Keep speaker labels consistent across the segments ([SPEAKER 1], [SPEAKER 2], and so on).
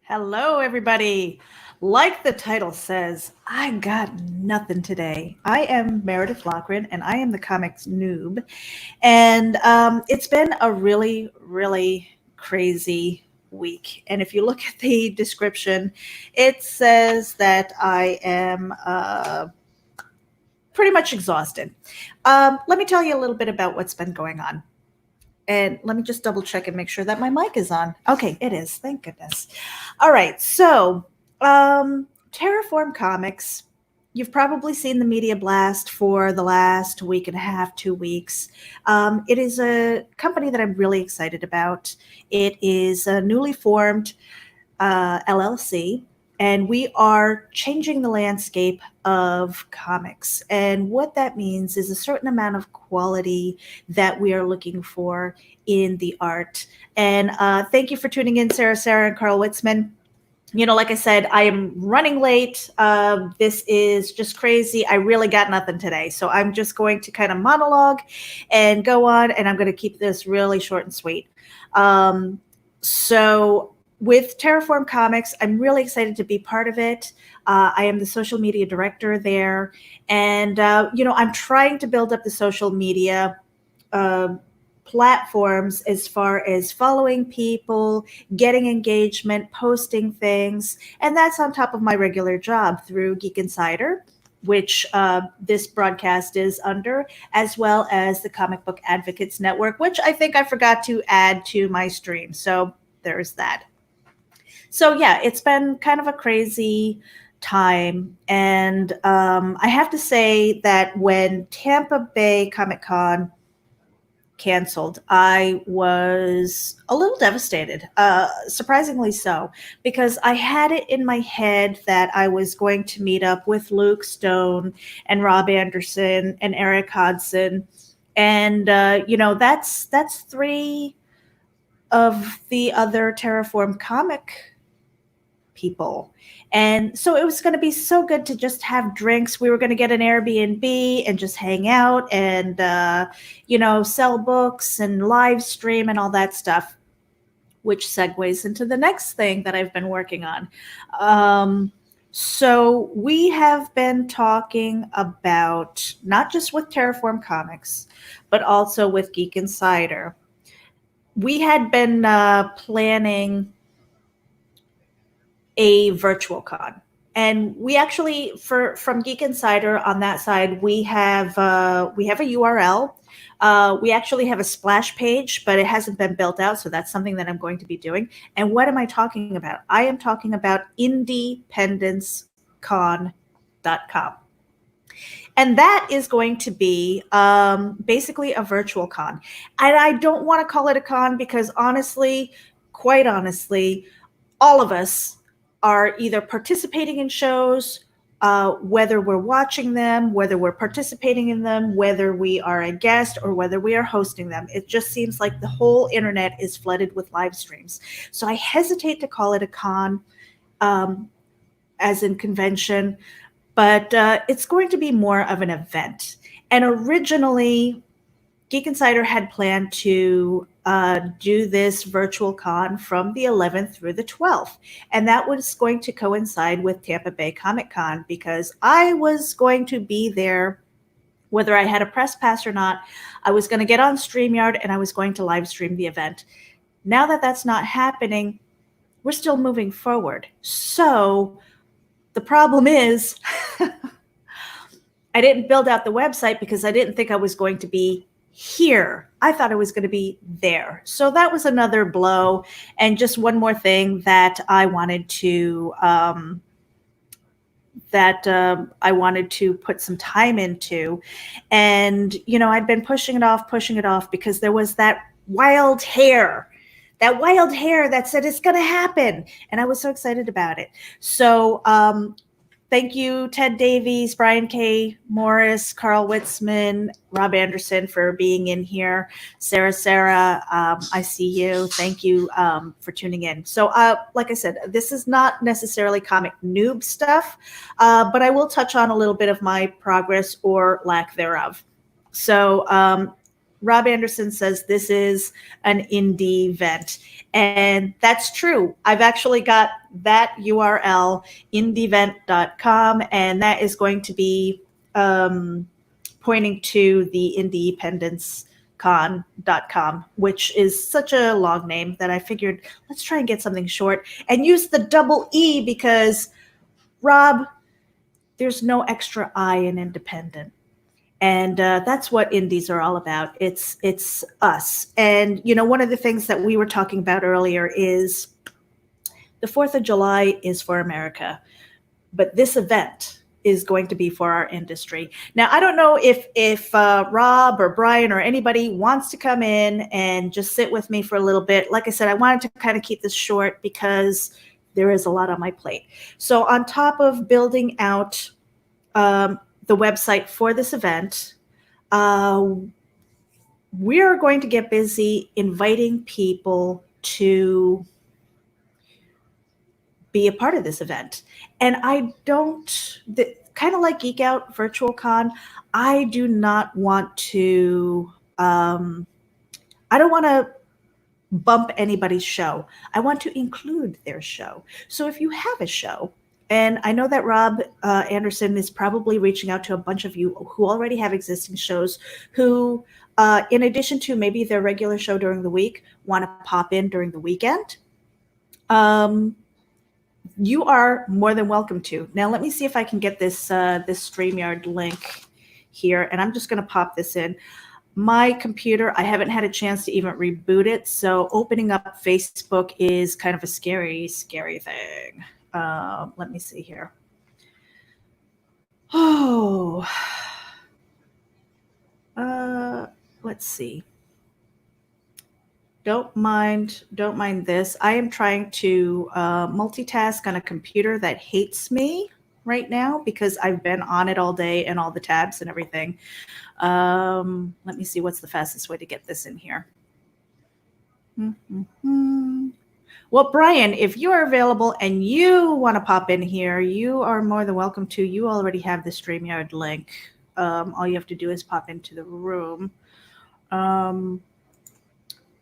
[SPEAKER 1] Hello, everybody. Like the title says, I got nothing today. I am Meredith Lochran, and I am the comics noob. And it's been a really crazy week. And if you look at the description, it says that I am pretty much exhausted. Let me tell you a little bit about what's been going on. And let me just double check and make sure that my mic is on. Okay, it is. Thank goodness. All right. So, Terraform Comics, you've probably seen the media blast for the last week and a half, 2 weeks. It is a company that I'm really excited about. It is a newly formed LLC, and we are changing the landscape of comics. And what that means is a certain amount of quality that we are looking for in the art. And thank you for tuning in, Sarah, and Carl Witzman. You know, like I said, I am running late. This is just crazy. I really got nothing today. So I'm just going to kind of monologue and go on, and I'm going to keep this really short and sweet. So with Terraform Comics, I'm really excited to be part of it. I am the social media director there. And, I'm trying to build up the social media platforms as far as following people, getting engagement, posting things. And that's on top of my regular job through Geek Insider, which this broadcast is under, as well as the Comic Book Advocates Network, which I think I forgot to add to my stream. So there's that. So yeah, it's been kind of a crazy time. And I have to say that when Tampa Bay Comic Con canceled, I was a little devastated, surprisingly so, because I had it in my head that I was going to meet up with Luke Stone and Rob Anderson and Eric Hodson. And, that's three of the other Terraform comic people. And so it was going to be so good to just have drinks. We were going to get an Airbnb and just hang out and, sell books and live stream and all that stuff, which segues into the next thing that I've been working on. So we have been talking about, not just with Terraform Comics, but also with Geek Insider. We had been planning a virtual con. And we actually, from Geek Insider on that side, we have a URL. We actually have a splash page, but it hasn't been built out, so that's something that I'm going to be doing. And what am I talking about? I am talking about independencecon.com. And that is going to be basically a virtual con. And I don't want to call it a con because quite honestly, all of us are either participating in shows, whether we're watching them, whether we're participating in them, whether we are a guest, or whether we are hosting them. It just seems like the whole internet is flooded with live streams. So I hesitate to call it a con, as in convention, but it's going to be more of an event. And originally, Geek Insider had planned to do this virtual con from the 11th through the 12th. And that was going to coincide with Tampa Bay Comic Con because I was going to be there, whether I had a press pass or not. I was going to get on StreamYard and I was going to live stream the event. Now that that's not happening, we're still moving forward. So the problem is I didn't build out the website because I didn't think I was going to be here. I thought I was going to be there. So that was another blow. And just one more thing that I wanted to put some time into. And, I'd been pushing it off because there was that wild hair that said it's going to happen. And I was so excited about it. So, thank you, Ted Davies, Brian K. Morris, Carl Witzman, Rob Anderson for being in here. Sarah, I see you. Thank you for tuning in. So like I said, this is not necessarily comic noob stuff, but I will touch on a little bit of my progress or lack thereof. So Rob Anderson says this is an indie event. And that's true. I've actually got that URL, indieevent.com, and that is going to be pointing to the independencecon.com, which is such a long name that I figured let's try and get something short and use the double E because, Rob, there's no extra I in independent. And that's what indies are all about. It's us. And, one of the things that we were talking about earlier is the 4th of July is for America, but this event is going to be for our industry. Now, I don't know if Rob or Brian or anybody wants to come in and just sit with me for a little bit. Like I said, I wanted to kind of keep this short because there is a lot on my plate. So on top of building out the website for this event, we are going to get busy inviting people to be a part of this event. And I don't, kind of like Geek Out Virtual Con, I do not want to, I don't want to bump anybody's show. I want to include their show. So if you have a show, and I know that Rob Anderson is probably reaching out to a bunch of you who already have existing shows who, in addition to maybe their regular show during the week, want to pop in during the weekend. You are more than welcome to. Now, let me see if I can get this StreamYard link here, and I'm just going to pop this in. My computer, I haven't had a chance to even reboot it, so opening up Facebook is kind of a scary, scary thing. Let me see here. Oh, let's see. Don't mind this. I am trying to multitask on a computer that hates me right now because I've been on it all day and all the tabs and everything. Let me see what's the fastest way to get this in here. Well, Brian, if you are available and you want to pop in here, you are more than welcome to. You already have the StreamYard link. All you have to do is pop into the room.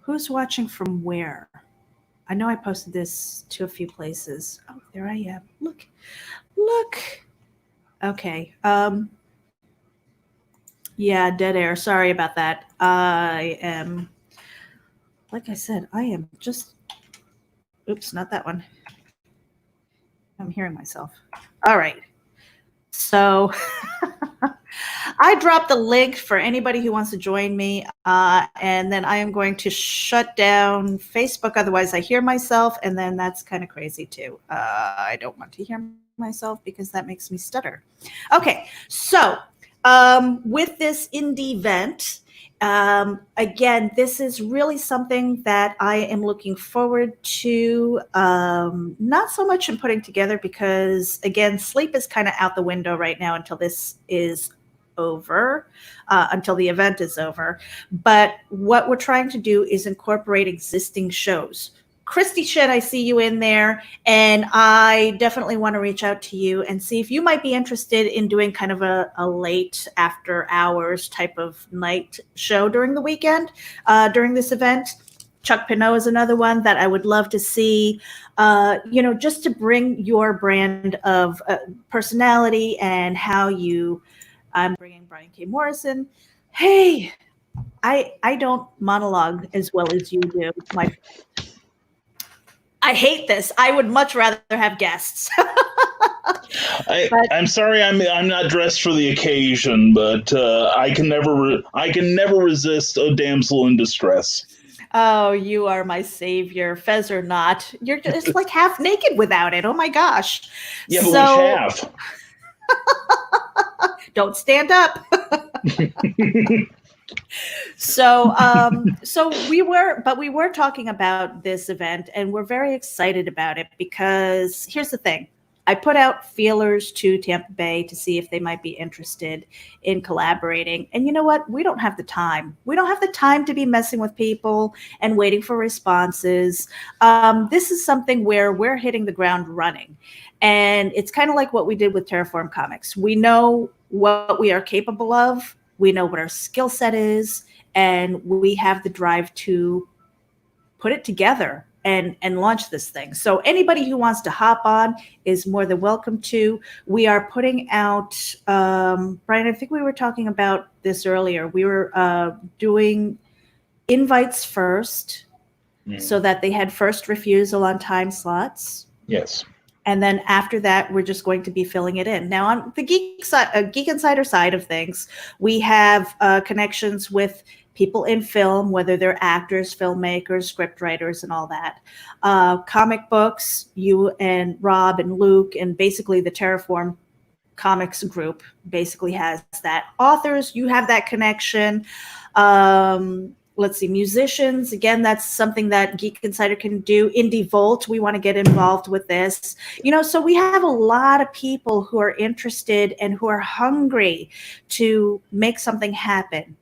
[SPEAKER 1] Who's watching from where? I know I posted this to a few places. Oh, there I am. Look. Okay. Yeah, dead air. Sorry about that. I am, like I said, I am just, oops, not that one. I'm hearing myself. All right. So I dropped the link for anybody who wants to join me, and then I am going to shut down Facebook. Otherwise, I hear myself, and then that's kind of crazy too. I don't want to hear myself because that makes me stutter. Okay, so with this indie event, again, this is really something that I am looking forward to, not so much in putting together because, again, sleep is kind of out the window right now until this is over, until the event is over. But what we're trying to do is incorporate existing shows. Christy Shed, I see you in there, and I definitely want to reach out to you and see if you might be interested in doing kind of a late after hours type of night show during the weekend, during this event. Chuck Pinot is another one that I would love to see, just to bring your brand of personality and how you, I'm bringing Brian K. Morrison. Hey, I don't monologue as well as you do, my friend. I hate this. I would much rather have guests.
[SPEAKER 2] I'm sorry, I'm not dressed for the occasion, but I can never resist a damsel in distress.
[SPEAKER 1] Oh, you are my savior, Fez or not. You're just like half naked without it. Oh my gosh.
[SPEAKER 2] Yeah, but we have.
[SPEAKER 1] Don't stand up. So we were talking about this event, and we're very excited about it because here's the thing. I put out feelers to Tampa Bay to see if they might be interested in collaborating. And you know what? We don't have the time. We don't have the time to be messing with people and waiting for responses. This is something where we're hitting the ground running. And it's kind of like what we did with Terraform Comics. We know what we are capable of. We know what our skill set is, and we have the drive to put it together and launch this thing. So anybody who wants to hop on is more than welcome to. We are putting out, Brian, I think we were talking about this earlier. We were doing invites first so that they had first refusal on time slots.
[SPEAKER 2] Yes.
[SPEAKER 1] And then after that, we're just going to be filling it in. Now, on the Geek Insider side of things, we have connections with people in film, whether they're actors, filmmakers, script writers, and all that. Comic books, you and Rob and Luke, and basically the Terraform Comics group basically has that. Authors, you have that connection. Let's see, musicians, again, that's something that Geek Insider can do. Indie Volt, we want to get involved with this. So we have a lot of people who are interested and who are hungry to make something happen.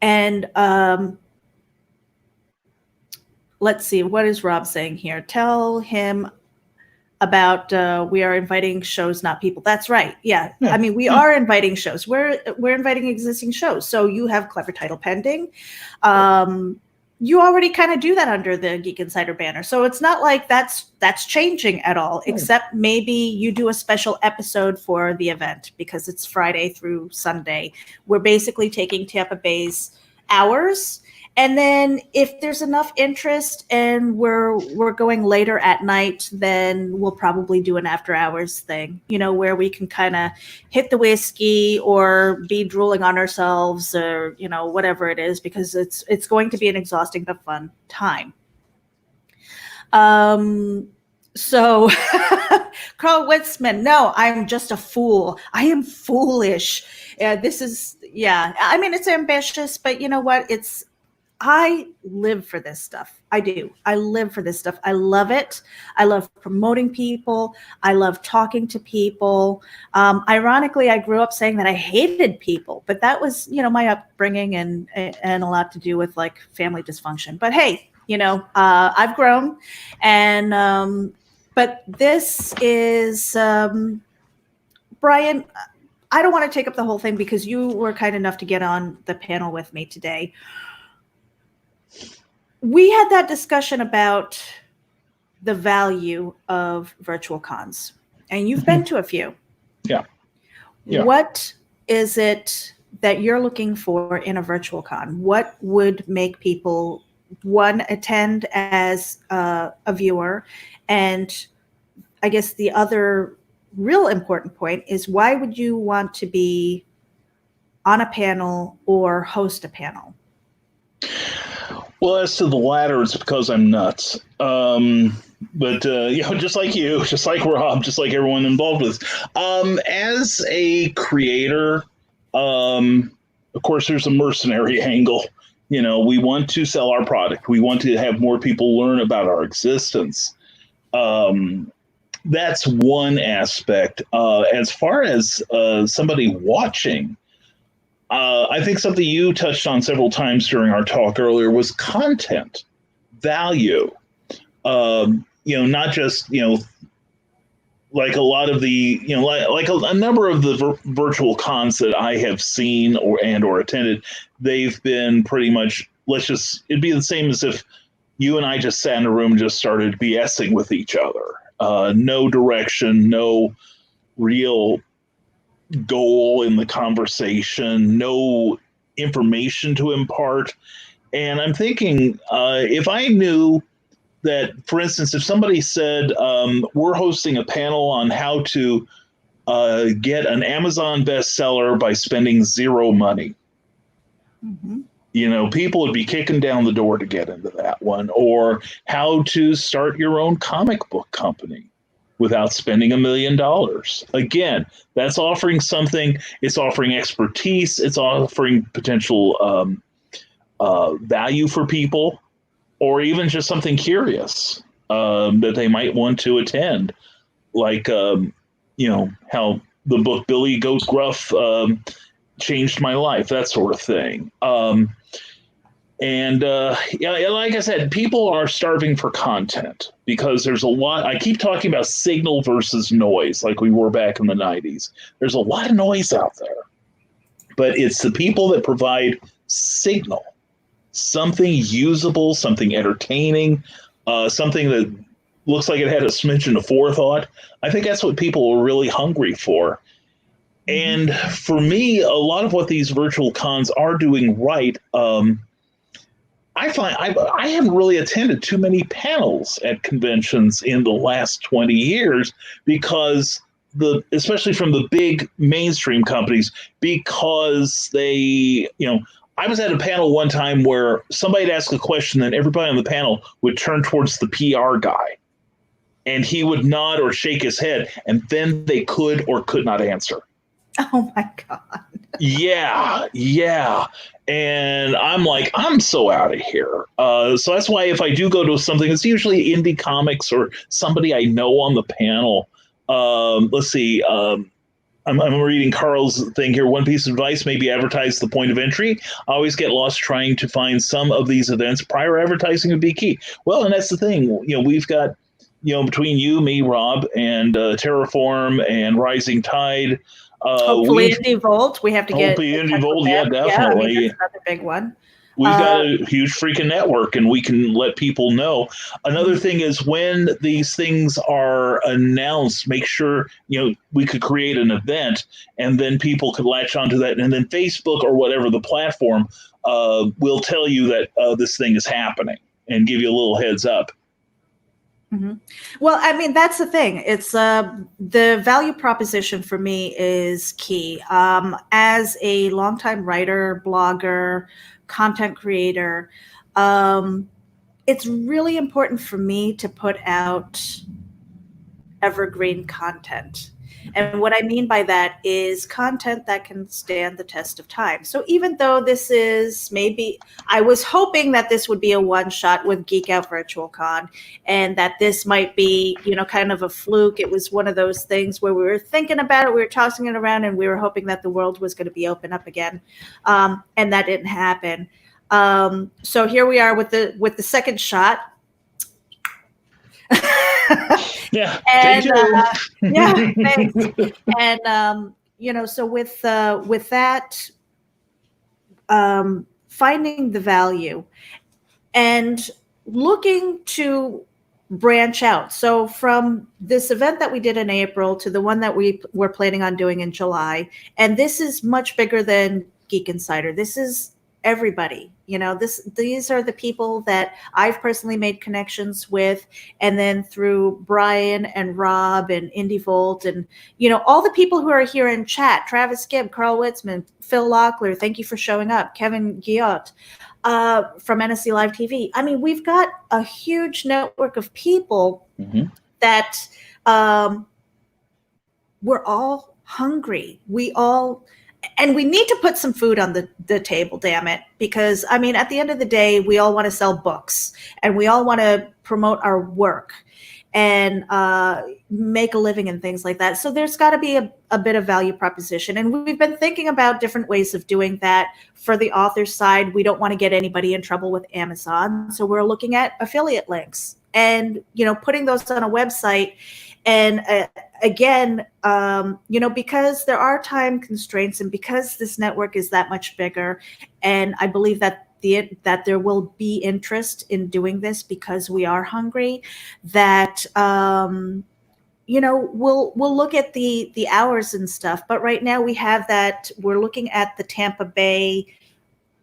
[SPEAKER 1] And let's see, what is Rob saying here? Tell him about we are inviting shows, not people. That's right. Yeah. I mean, we are inviting shows. We're inviting existing shows. So you have Clever Title Pending. You already kind of do that under the Geek Insider banner. So it's not like that's changing at all, except maybe you do a special episode for the event because it's Friday through Sunday. We're basically taking Tampa Bay's hours. And then if there's enough interest and we're going later at night, then we'll probably do an after hours thing, where we can kind of hit the whiskey or be drooling on ourselves or, whatever it is, because it's going to be an exhausting but fun time. So Carl Witzman, no, I'm just a fool. I am foolish. I mean, it's ambitious, but you know what? I live for this stuff. I do. I live for this stuff. I love it. I love promoting people. I love talking to people. Ironically, I grew up saying that I hated people, but that was, my upbringing and a lot to do with like family dysfunction. But hey, I've grown, and but this is Brian. I don't want to take up the whole thing because you were kind enough to get on the panel with me today. We had that discussion about the value of virtual cons, and you've been to a few.
[SPEAKER 2] Yeah.
[SPEAKER 1] What is it that you're looking for in a virtual con? What would make people, one, attend as a viewer? And I guess the other real important point is, why would you want to be on a panel or host a panel?
[SPEAKER 2] Well, as to the latter, it's because I'm nuts. But just like you, just like Rob, just like everyone involved with this. As a creator, of course, there's a mercenary angle. We want to sell our product. We want to have more people learn about our existence. That's one aspect. As far as somebody watching, I think something you touched on several times during our talk earlier was content value. Not just, like a lot of the, like a number of the virtual cons that I have seen or attended, they've been pretty much, it'd be the same as if you and I just sat in a room and just started BSing with each other. No direction, no real goal in the conversation, no information to impart. And I'm thinking, if I knew that, for instance, if somebody said, we're hosting a panel on how to get an Amazon bestseller by spending zero money, people would be kicking down the door to get into that one. Or how to start your own comic book company without spending $1 million. Again, that's offering something. It's offering expertise. It's offering potential value for people, or even just something curious that they might want to attend. Like, how the book Billy Goat Gruff changed my life, that sort of thing. Like I said, people are starving for content because there's a lot. I keep talking about signal versus noise, like we were back in the 90s. There's a lot of noise out there, but it's the people that provide signal, something usable, something entertaining, something that looks like it had a smidgen of forethought. I think that's what people are really hungry for. And for me, a lot of what these virtual cons are doing right, I find I haven't really attended too many panels at conventions in the last 20 years because especially from the big mainstream companies, because I was at a panel one time where somebody would ask a question and everybody on the panel would turn towards the PR guy and he would nod or shake his head and then they could or could not answer.
[SPEAKER 1] Oh my God.
[SPEAKER 2] Yeah. And I'm like, I'm so out of here. So that's why if I do go to something, it's usually indie comics or somebody I know on the panel. Let's see. I'm reading Carl's thing here. One piece of advice: maybe advertise the point of entry. I always get lost trying to find some of these events. Prior advertising would be key. Well, and that's the thing. We've got, between you, me, Rob, and Terraform and Rising Tide.
[SPEAKER 1] Hopefully Indie Volt. We have to get
[SPEAKER 2] Indie Volt. Yeah, definitely.
[SPEAKER 1] Yeah, I mean, that's another big one.
[SPEAKER 2] We've got a huge freaking network and we can let people know. Another thing is when these things are announced, make sure, we could create an event and then people could latch onto that. And then Facebook or whatever the platform will tell you that this thing is happening and give you a little heads up.
[SPEAKER 1] Mm-hmm. Well, I mean, that's the thing. It's the value proposition for me is key. As a longtime writer, blogger, content creator, it's really important for me to put out evergreen content. And what I mean by that is content that can stand the test of time. So even though this is I was hoping that this would be a one shot with Geek Out Virtual Con and that this might be, kind of a fluke. It was one of those things where we were thinking about it, we were tossing it around and we were hoping that the world was going to be open up again. And that didn't happen. So here we are with the second shot.
[SPEAKER 2] Yeah.
[SPEAKER 1] And yeah, thanks. And so with that, finding the value and looking to branch out. So from this event that we did in April to the one that we were planning on doing in July, and this is much bigger than Geek Insider. This is everybody. These are the people that I've personally made connections with, and then through Brian and Rob and Indie Volt and all the people who are here in chat: Travis Gibb, Carl Witzman, Phil Locklear. Thank you for showing up. Kevin Guillot from NSC Live TV. I mean, we've got a huge network of people that we're all hungry. And we need to put some food on the table, damn it. Because, I mean, at the end of the day, we all want to sell books and we all want to promote our work and make a living and things like that. So there's got to be a bit of value proposition. And we've been thinking about different ways of doing that. For the author side, we don't want to get anybody in trouble with Amazon. So we're looking at affiliate links and, putting those on a website. And again, because there are time constraints and because this network is that much bigger, and I believe that there will be interest in doing this because we are hungry, that we'll look at the hours and stuff. But right now we have that. We're looking at the Tampa Bay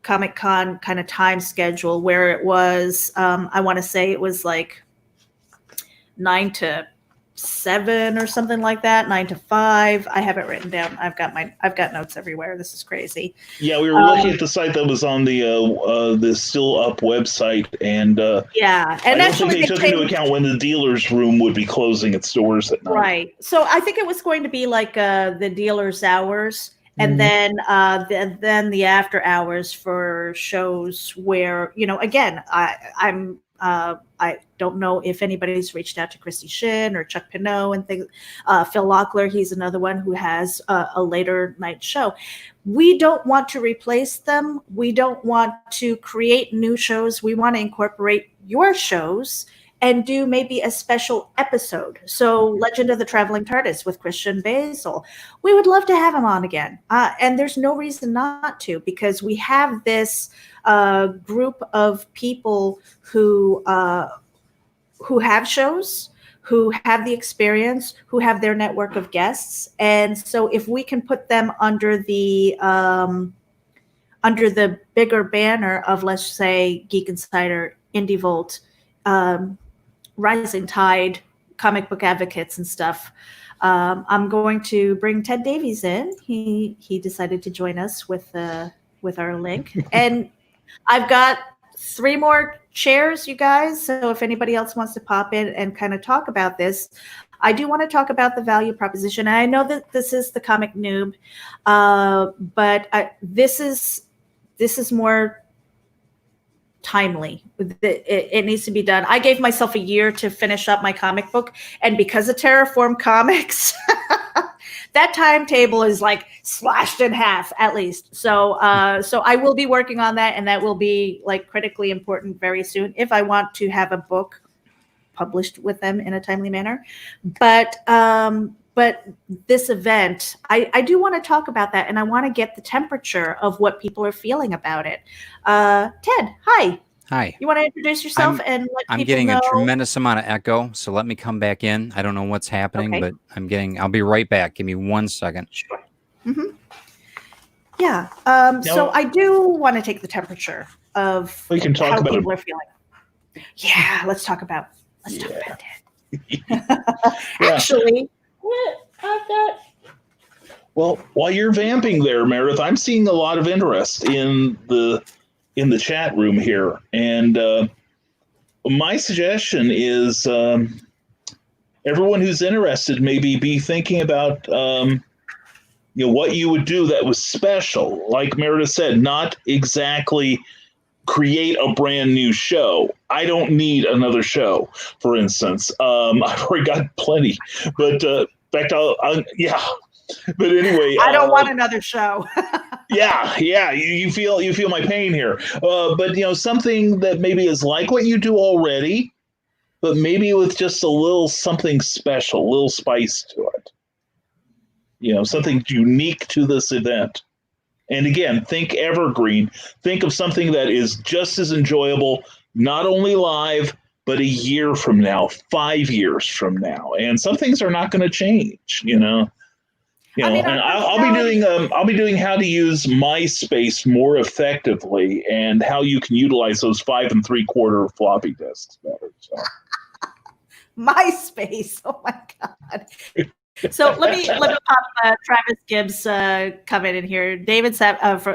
[SPEAKER 1] Comic-Con kind of time schedule where it was. I want to say it was like 9 to 7 or something like that, 9 to 5. I have it written down. I've got notes everywhere. This is crazy.
[SPEAKER 2] Yeah, we were looking at the site that was on the Still Up website, and and I don't think they took into account when the dealer's room would be closing its doors at night.
[SPEAKER 1] Right. So I think it was going to be like the dealer's hours, and then the after hours for shows where again I don't know if anybody's reached out to Christy Shin or Chuck Pinot and things. Phil Locklear, he's another one who has a later night show. We don't want to replace them. We don't want to create new shows. We want to incorporate your shows and do maybe a special episode. So Legend of the Traveling TARDIS with Christian Basil. We would love to have him on again. And there's no reason not to, because we have this group of people who have shows, who have the experience, who have their network of guests. And so if we can put them under the bigger banner of, let's say, Geek Insider, Indie Volt, Rising Tide, comic book advocates and stuff, I'm going to bring Ted Davies in. He decided to join us with our link. And I've got 3 more chairs, you guys. So if anybody else wants to pop in and kind of talk about this, I do want to talk about the value proposition. And I know that this is the comic noob, but this is more timely. It needs to be done. I gave myself a year to finish up my comic book, and because of Terraform Comics, that timetable is like slashed in half at least. So I will be working on that, and that will be like critically important very soon if I want to have a book published with them in a timely manner. But this event, I do want to talk about that, and I want to get the temperature of what people are feeling about it. Ted, hi.
[SPEAKER 3] Hi.
[SPEAKER 1] You want to introduce yourself and let
[SPEAKER 3] I'm
[SPEAKER 1] people
[SPEAKER 3] getting
[SPEAKER 1] know?
[SPEAKER 3] a tremendous amount of echo, so let me come back in. I don't know what's happening,
[SPEAKER 1] Okay.
[SPEAKER 3] but I'll be right back. Give me 1 second.
[SPEAKER 1] Sure. Mm-hmm. Yeah. So I do want to take the temperature of
[SPEAKER 2] We can talk
[SPEAKER 1] how
[SPEAKER 2] about
[SPEAKER 1] people are feeling. Yeah, let's talk about that.
[SPEAKER 2] Yeah.
[SPEAKER 1] Actually,
[SPEAKER 2] Well, while you're vamping there, Meredith, I'm seeing a lot of interest in the chat room here, and my suggestion is everyone who's interested maybe be thinking about what you would do that was special. Like Meredith said, not exactly create a brand new show. I don't need another show, for instance. I've already got plenty, but in fact, yeah. But anyway,
[SPEAKER 1] I don't want another show.
[SPEAKER 2] yeah, you feel my pain here. But something that maybe is like what you do already, but maybe with just a little something special, a little spice to it. Something unique to this event. And again, think evergreen. Think of something that is just as enjoyable, not only live, but a year from now, 5 years from now. And some things are not going to change, and I'll be doing how to use MySpace more effectively and how you can utilize those 5 3/4 floppy disks better. So.
[SPEAKER 1] MySpace. Oh my God. So let me pop Travis Gibbs comment in here. David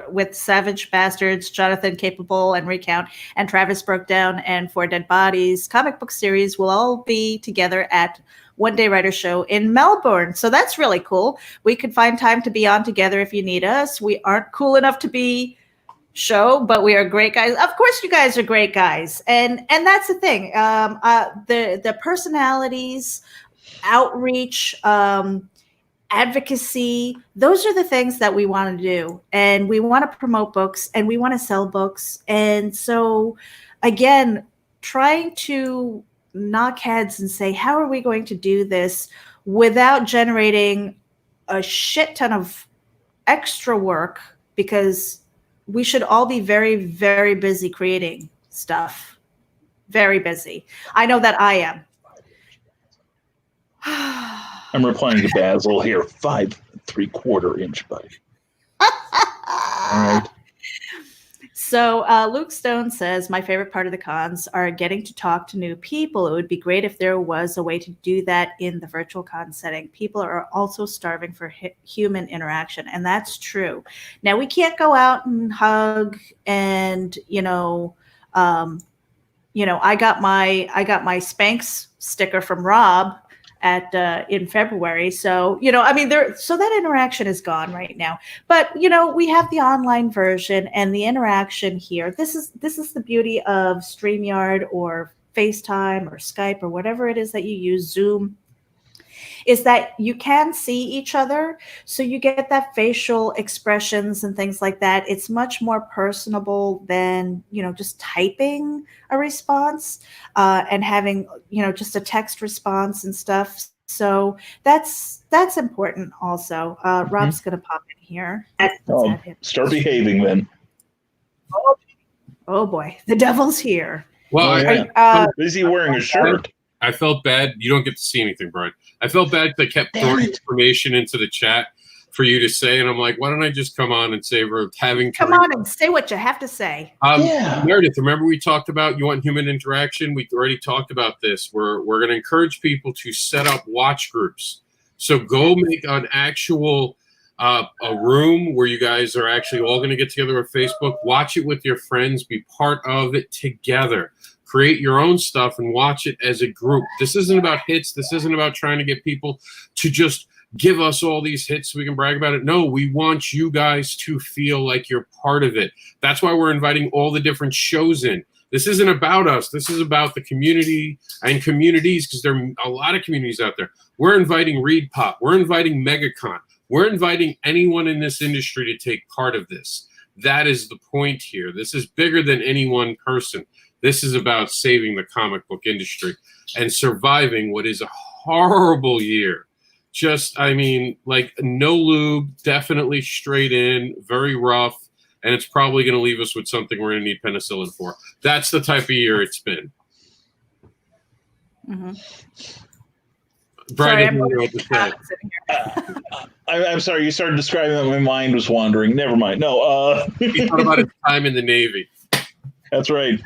[SPEAKER 1] with Savage Bastards, Jonathan Capable and Recount, and Travis Broke Down and Four Dead Bodies comic book series will all be together at One Day Writer Show in Melbourne. So that's really cool. We could find time to be on together if you need us. We aren't cool enough to be show, but we are great guys. Of course you guys are great guys. And that's the thing. The personalities, outreach, advocacy, those are the things that we want to do. And we want to promote books and we want to sell books. And so again, trying to knock heads and say, how are we going to do this without generating a shit ton of extra work? Because we should all be very, very busy creating stuff. Very busy. I know that I am.
[SPEAKER 2] I'm replying to Basil here, 5 3/4 inch buddy. All right.
[SPEAKER 1] So Luke Stone says, my favorite part of the cons are getting to talk to new people. It would be great if there was a way to do that in the virtual con setting. People are also starving for human interaction, and that's true. Now, we can't go out and hug and, I got my Spanx sticker from Rob in February. So, so that interaction is gone right now. But, we have the online version and the interaction here. This is the beauty of StreamYard or FaceTime or Skype or whatever it is that you use, Zoom. is that you can see each other. So you get that facial expressions and things like that. It's much more personable than, just typing a response and having, just a text response and stuff. So that's important also. Rob's going to pop in here.
[SPEAKER 2] Start behaving then.
[SPEAKER 1] Oh boy, the devil's here.
[SPEAKER 4] Well,
[SPEAKER 2] is he wearing a shirt?
[SPEAKER 4] I felt bad. You don't get to see anything, Brian. I felt bad because I kept throwing information into the chat for you to say, and I'm like, why don't I just come on and say we're having
[SPEAKER 1] come on and say what you have to say.
[SPEAKER 4] Meredith, remember we talked about you want human interaction? We already talked about this. We're going to encourage people to set up watch groups. So go make an actual a room where you guys are actually all going to get together on Facebook, watch it with your friends, be part of it together. Create your own stuff and watch it as a group. This isn't about hits. This isn't about trying to get people to just give us all these hits so we can brag about it. No, we want you guys to feel like you're part of it. That's why we're inviting all the different shows in. This isn't about us. This is about the community and communities, because there are a lot of communities out there. We're inviting Reed Pop. We're inviting MegaCon. We're inviting anyone in this industry to take part of this. That is the point here. This is bigger than any one person. This is about saving the comic book industry and surviving what is a horrible year. Like no lube, definitely straight in, very rough, and it's probably going to leave us with something we're going to need penicillin for. That's the type of year it's been.
[SPEAKER 1] Mm-hmm.
[SPEAKER 4] Brian,
[SPEAKER 2] I'm sorry. You started describing that my mind was wandering. Never mind. No.
[SPEAKER 4] He thought about his time in the Navy.
[SPEAKER 2] That's right.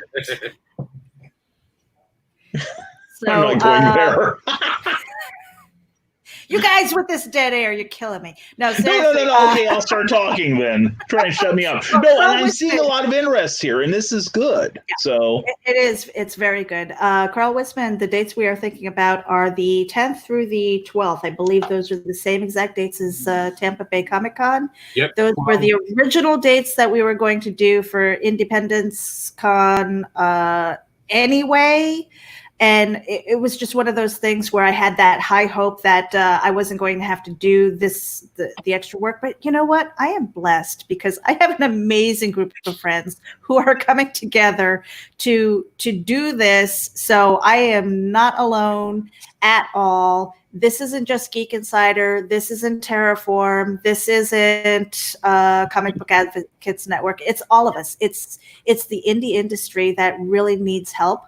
[SPEAKER 1] I'm
[SPEAKER 2] not going there.
[SPEAKER 1] You guys with this dead air, you're killing me. No, seriously.
[SPEAKER 2] No. Okay, I'll start talking then. Try and shut me up. No, and I'm seeing a lot of interest here, and this is good. Yeah, so
[SPEAKER 1] it is. It's very good. Carl Wisman, the dates we are thinking about are the 10th through the 12th. I believe those are the same exact dates as Tampa Bay Comic Con.
[SPEAKER 4] Yep.
[SPEAKER 1] Those were the original dates that we were going to do for Independence Con anyway. And it was just one of those things where I had that high hope that I wasn't going to have to do the extra work. But you know what? I am blessed because I have an amazing group of friends who are coming together to do this. So I am not alone at all. This isn't just Geek Insider. This isn't Terraform. This isn't Comic Book Advocates Network. It's all of us. It's the indie industry that really needs help.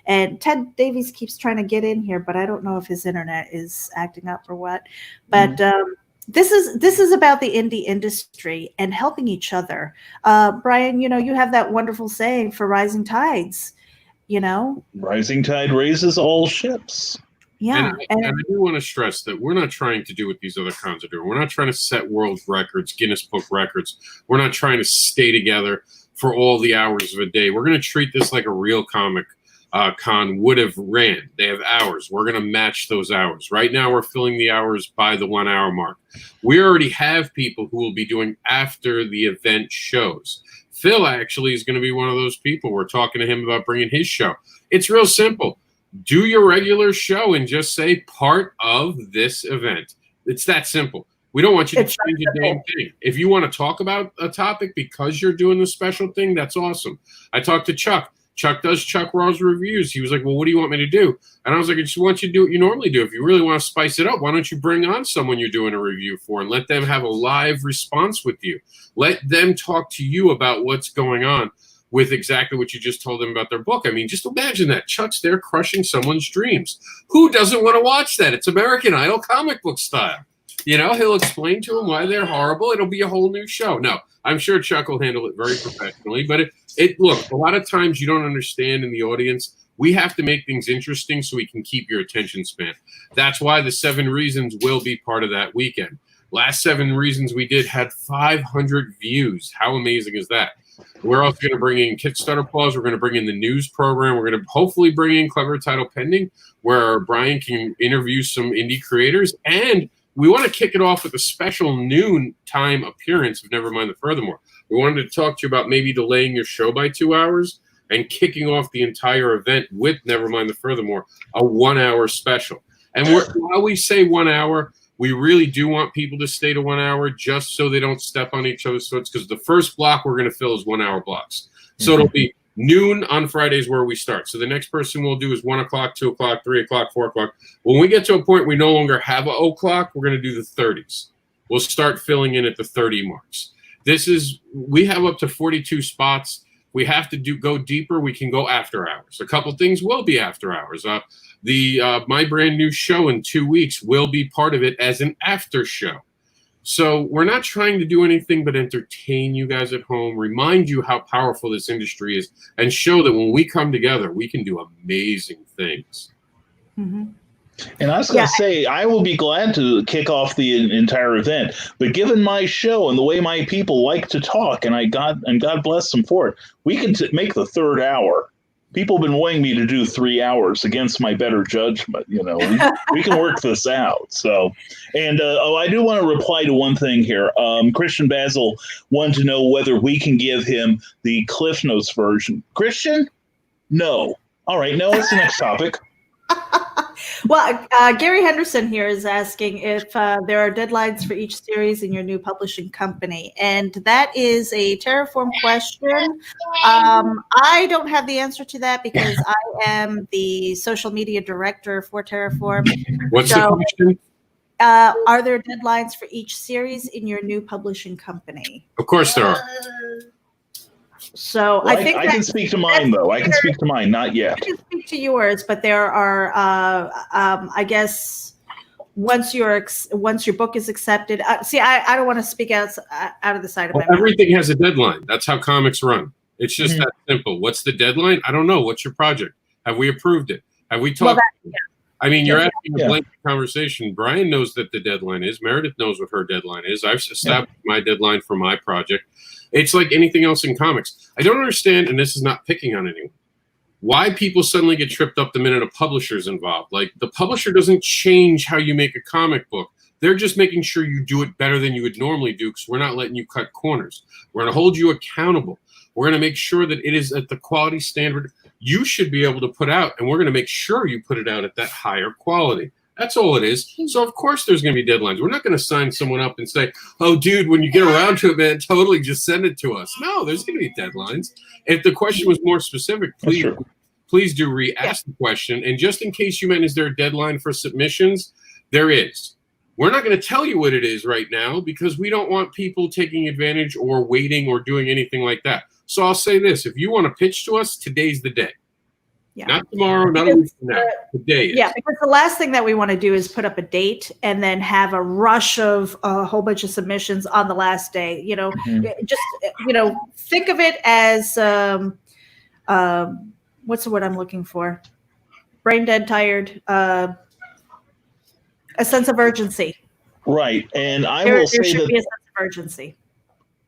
[SPEAKER 1] And Ted Davies keeps trying to get in here, but I don't know if his internet is acting up or what. But this is about the indie industry and helping each other. Brian, you have that wonderful saying for rising tides.
[SPEAKER 2] Rising tide raises all ships.
[SPEAKER 1] Yeah,
[SPEAKER 4] and I do want to stress that we're not trying to do what these other cons are doing. We're not trying to set world records, Guinness Book records. We're not trying to stay together for all the hours of a day. We're going to treat this like a real comic con would have ran. They have hours. We're going to match those hours. Right now, we're filling the hours by the 1 hour mark. We already have people who will be doing after the event shows. Phil actually is going to be one of those people. We're talking to him about bringing his show. It's real simple. Do your regular show and just say part of this event. It's that simple. We don't want you to change a damn thing. If you want to talk about a topic because you're doing the special thing, that's awesome. I talked to Chuck. Chuck does Chuck Raw's reviews. He was like, well, what do you want me to do? And I was like, I just want you to do what you normally do. If you really want to spice it up, why don't you bring on someone you're doing a review for and let them have a live response with you. Let them talk to you about what's going on with exactly what you just told them about their book. I mean, just imagine that. Chuck's there crushing someone's dreams. Who doesn't want to watch that? It's American Idol comic book style. He'll explain to them why they're horrible. It'll be a whole new show. No, I'm sure Chuck will handle it very professionally, but look, a lot of times you don't understand in the audience. We have to make things interesting so we can keep your attention span. That's why the 7 Reasons will be part of that weekend. Last 7 Reasons we did had 500 views. How amazing is that? We're also going to bring in Kickstarter Pause. We're going to bring in the news program. We're going to hopefully bring in Clever Title Pending, where Brian can interview some indie creators. And we want to kick it off with a special noon time appearance of Nevermind the Furthermore. We wanted to talk to you about maybe delaying your show by 2 hours and kicking off the entire event with Nevermind the Furthermore, a 1 hour special. And while we say 1 hour, we really do want people to stay to 1 hour just so they don't step on each other's foot, because the first block we're going to fill is 1 hour blocks. So it'll be noon on Fridays where we start. So the next person we'll do is 1 o'clock, 2 o'clock, 3 o'clock, 4 o'clock. When we get to a point we no longer have a o'clock, we're going to do the 30s. We'll start filling in at the 30 marks. We have up to 42 spots. We have to go deeper. We can go after hours. A couple things will be after hours. My brand new show in 2 weeks will be part of it as an after show. So we're not trying to do anything but entertain you guys at home, remind you how powerful this industry is, and show that when we come together, we can do amazing things.
[SPEAKER 1] Mm-hmm.
[SPEAKER 2] And I was going to say, I will be glad to kick off the entire event. But given my show and the way my people like to talk, and God bless them for it, we can make the third hour. People have been wanting me to do 3 hours against my better judgment. You know, we can work this out. So, and I do want to reply to one thing here. Christian Basil wanted to know whether we can give him the Cliff Notes version. Christian? No. All right. No, it's the next topic.
[SPEAKER 1] Well, Gary Henderson here is asking if there are deadlines for each series in your new publishing company. And that is a Terraform question. I don't have the answer to that because I am the social media director for Terraform.
[SPEAKER 4] What's the question?
[SPEAKER 1] Are there deadlines for each series in your new publishing company?
[SPEAKER 4] Of course there are.
[SPEAKER 1] So
[SPEAKER 2] well,
[SPEAKER 1] I think
[SPEAKER 2] I can speak to mine, though. I can speak to mine, not yet.
[SPEAKER 1] I can speak to yours, but there are, I guess, once your book is accepted. I don't want to speak out of the side of my mouth.
[SPEAKER 4] Everything has a deadline. That's how comics run. It's just that simple. What's the deadline? I don't know. What's your project? Have we approved it? Have we talked? I mean, you're asking a blanket conversation. Brian knows that the deadline is. Meredith knows what her deadline is. I've established my deadline for my project. It's like anything else in comics. I don't understand, and this is not picking on anyone, why people suddenly get tripped up the minute a publisher's involved. Like, the publisher doesn't change how you make a comic book. They're just making sure you do it better than you would normally do, because we're not letting you cut corners. We're going to hold you accountable. We're going to make sure that it is at the quality standard you should be able to put out, and we're going to make sure you put it out at that higher quality. That's all it is. So, of course, there's going to be deadlines. We're not going to sign someone up and say, oh, dude, when you get around to it, man, totally just send it to us. No, there's going to be deadlines. If the question was more specific, please do re-ask the question. And just in case you meant, is there a deadline for submissions? There is. We're not going to tell you what it is right now because we don't want people taking advantage or waiting or doing anything like that. So I'll say this. If you want to pitch to us, today's the day. Yeah. Not tomorrow, not a week from now. Today is.
[SPEAKER 1] Yeah, because the last thing that we want to do is put up a date and then have a rush of a whole bunch of submissions on the last day. You know, just, think of it as, what's the word I'm looking for? Brain dead, tired, a sense of urgency.
[SPEAKER 2] Right. And
[SPEAKER 1] there should be a sense of urgency.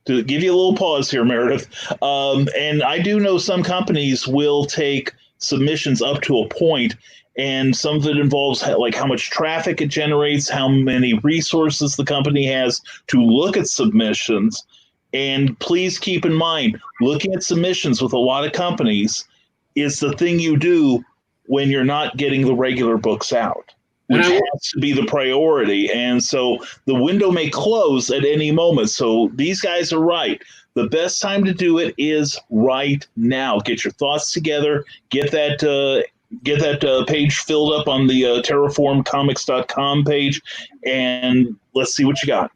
[SPEAKER 2] To give you a little pause here, Meredith. And I do know some companies will take submissions up to a point, and some of it involves like how much traffic it generates, how many resources the company has to look at submissions. And please keep in mind, looking at submissions with a lot of companies is the thing you do when you're not getting the regular books out, which has to be the priority. And so the window may close at any moment. So these guys are right. The best time to do it is right now. Get your thoughts together. Get that page filled up on the terraformcomics.com page, and let's see what you got.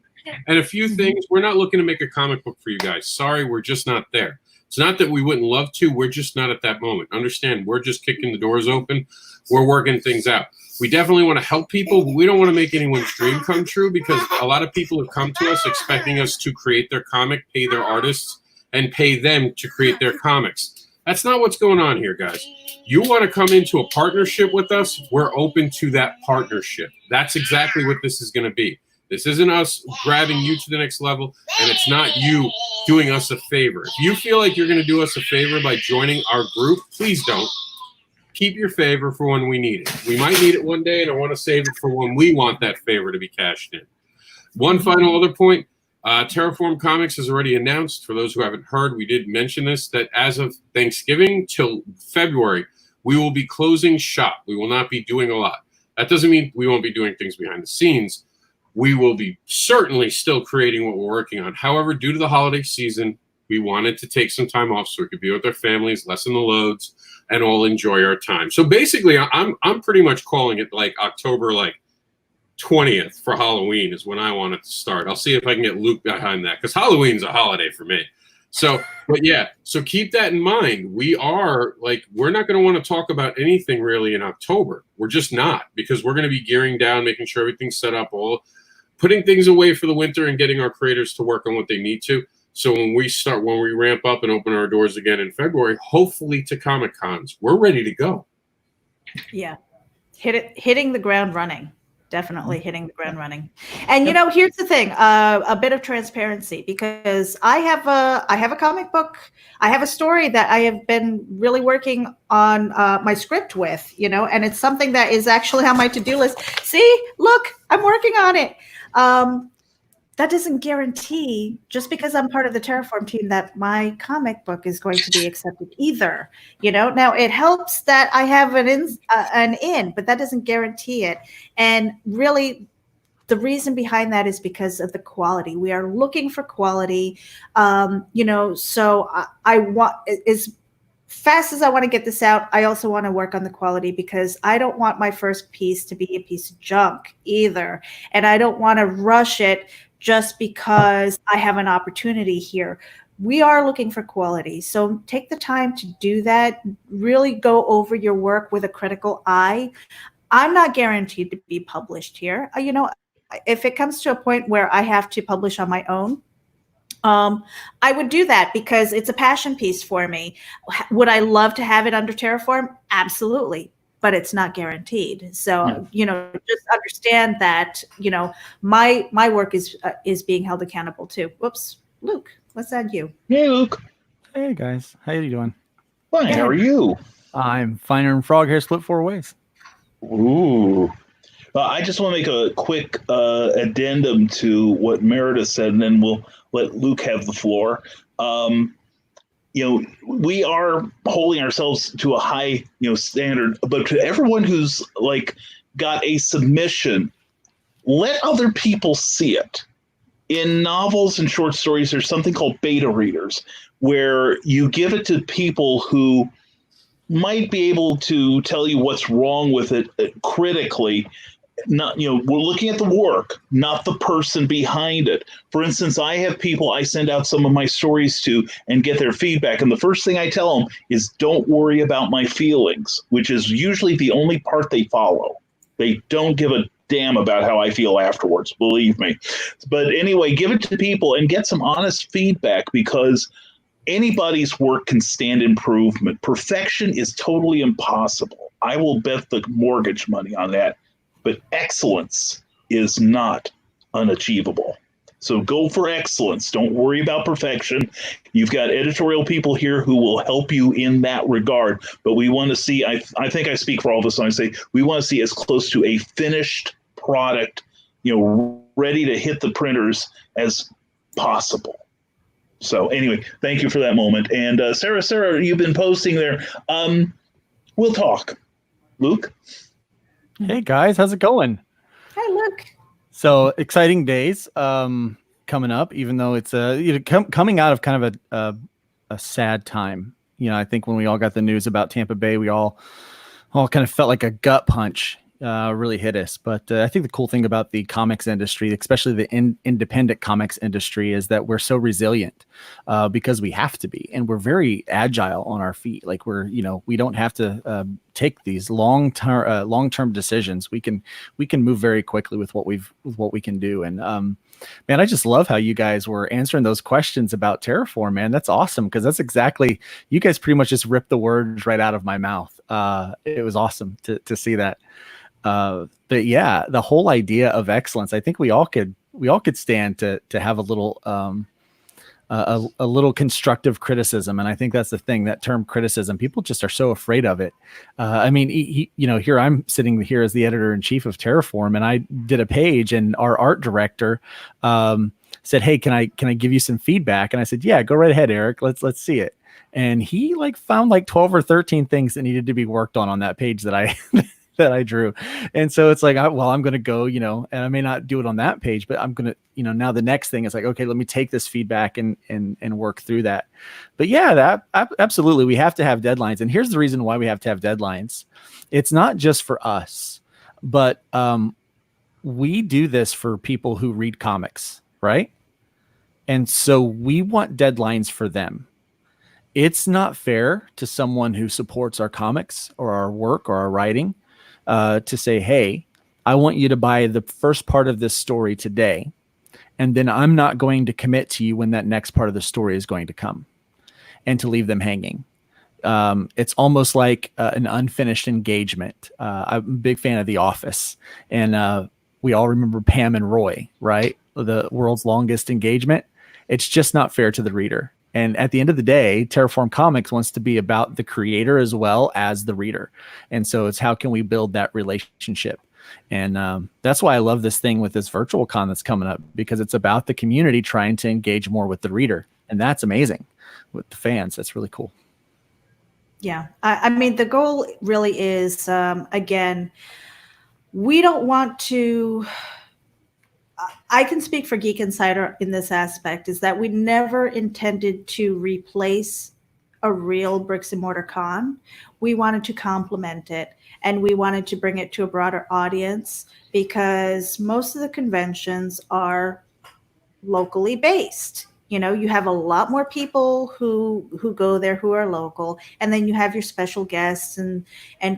[SPEAKER 4] And a few things. We're not looking to make a comic book for you guys. Sorry, we're just not there. It's not that we wouldn't love to. We're just not at that moment. Understand, we're just kicking the doors open. We're working things out. We definitely want to help people, but we don't want to make anyone's dream come true, because a lot of people have come to us expecting us to create their comic, pay their artists, and pay them to create their comics. That's not what's going on here, guys. You want to come into a partnership with us, we're open to that partnership. That's exactly what this is going to be. This isn't us grabbing you to the next level, and it's not you doing us a favor. If you feel like you're going to do us a favor by joining our group, please don't. Keep your favor for when we need it. We might need it one day, and I want to save it for when we want that favor to be cashed in. One final other point. Terraform Comics has already announced, for those who haven't heard, we did mention this, that as of Thanksgiving till February, we will be closing shop. We will not be doing a lot. That doesn't mean we won't be doing things behind the scenes. We will be certainly still creating what we're working on. However, due to the holiday season, we wanted to take some time off so we could be with our families, lessen the loads, and all enjoy our time. So basically, I'm pretty much calling it like October 20th for Halloween is when I want it to start. I'll see if I can get Luke behind that, because Halloween's a holiday for me. So, but yeah, so keep that in mind. We're not going to want to talk about anything really in October. We're just not, because we're going to be gearing down, making sure everything's set up, putting things away for the winter and getting our creators to work on what they need to. So when we ramp up and open our doors again in February, hopefully to Comic Cons, we're ready to go.
[SPEAKER 1] Yeah. Hitting the ground running. Definitely hitting the ground running. And here's the thing, a bit of transparency, because I have a comic book. I have a story that I have been really working on my script with, and it's something that is actually on my to-do list. See, look, I'm working on it. That doesn't guarantee, just because I'm part of the Terraform team, that my comic book is going to be accepted either. Now it helps that I have an in, but that doesn't guarantee it. And really, the reason behind that is because of the quality. We are looking for quality. So I want, as fast as I want to get this out, I also want to work on the quality, because I don't want my first piece to be a piece of junk either. And I don't want to rush it just because I have an opportunity here. We are looking for quality. So take the time to do that. Really go over your work with a critical eye. I'm not guaranteed to be published here. If it comes to a point where I have to publish on my own, I would do that, because it's a passion piece for me. Would I love to have it under Terraform? Absolutely. But it's not guaranteed. So, just understand that, my work is being held accountable too. Whoops, Luke, let's add you.
[SPEAKER 2] Hey, Luke.
[SPEAKER 5] Hey, guys. How you doing?
[SPEAKER 2] Fine. How are you?
[SPEAKER 5] I'm finer than frog hair split 4 ways.
[SPEAKER 2] Ooh. I just want to make a quick addendum to what Meredith said, and then we'll let Luke have the floor. We are holding ourselves to a high, standard, but to everyone who's got a submission, let other people see it. In novels and short stories, there's something called beta readers, where you give it to people who might be able to tell you what's wrong with it critically. Not, we're looking at the work, not the person behind it. For instance, I have people I send out some of my stories to and get their feedback. And the first thing I tell them is, don't worry about my feelings, which is usually the only part they follow. They don't give a damn about how I feel afterwards, believe me. But anyway, give it to people and get some honest feedback, because anybody's work can stand improvement. Perfection is totally impossible. I will bet the mortgage money on that. But excellence is not unachievable. So go for excellence. Don't worry about perfection. You've got editorial people here who will help you in that regard. But we want to see, I think I speak for all of us when I say, we want to see as close to a finished product, ready to hit the printers as possible. So anyway, thank you for that moment. And Sarah, you've been posting there. We'll talk. Luke?
[SPEAKER 5] Hey guys, how's it going?
[SPEAKER 1] Hi, Luke.
[SPEAKER 5] So exciting days coming up, even though it's coming out of kind of a sad time. I think when we all got the news about Tampa Bay, we all kind of felt like a gut punch really hit us. But I think the cool thing about the comics industry, especially the independent comics industry, is that we're so resilient because we have to be, and we're very agile on our feet. Like we don't have to take these long-term decisions. We can move very quickly with what we can do. And man, I just love how you guys were answering those questions about Terraform, man. That's awesome, because that's exactly, you guys pretty much just ripped the words right out of my mouth. It was awesome to see that. But yeah, the whole idea of excellence, I think we all could stand to have a little a little constructive criticism. And I think that's the thing, that term criticism, people just are so afraid of it. I mean, here I'm sitting here as the editor-in-chief of Terraform, and I did a page, and our art director said, "Hey, can I give you some feedback?" And I said, "Yeah, go right ahead, Eric. Let's see it." And he found 12 or 13 things that needed to be worked on that page that I that I drew. And so it's like, I'm going to go, and I may not do it on that page, but I'm going to, now the next thing is like, okay, let me take this feedback and work through that. But yeah, absolutely. We have to have deadlines. And here's the reason why we have to have deadlines. It's not just for us, but we do this for people who read comics, right? And so we want deadlines for them. It's not fair to someone who supports our comics or our work or our writing to say, hey, I want you to buy the first part of this story today, and then I'm not going to commit to you when that next part of the story is going to come, and to leave them hanging. It's almost like an unfinished engagement. I'm a big fan of The Office, and we all remember Pam and Roy, right? The world's longest engagement. It's just not fair to the reader. And at the end of the day, Terraform Comics wants to be about the creator as well as the reader. And so it's how can we build that relationship? And that's why I love this thing with this virtual con that's coming up, because it's about the community trying to engage more with the reader. And that's amazing with the fans. That's really cool.
[SPEAKER 1] Yeah. I mean, the goal really is, again, we don't want to... I can speak for Geek Insider in this aspect, is that we never intended to replace a real bricks and mortar con. We wanted to complement it, and we wanted to bring it to a broader audience, because most of the conventions are locally based. You have a lot more people who go there who are local, and then you have your special guests and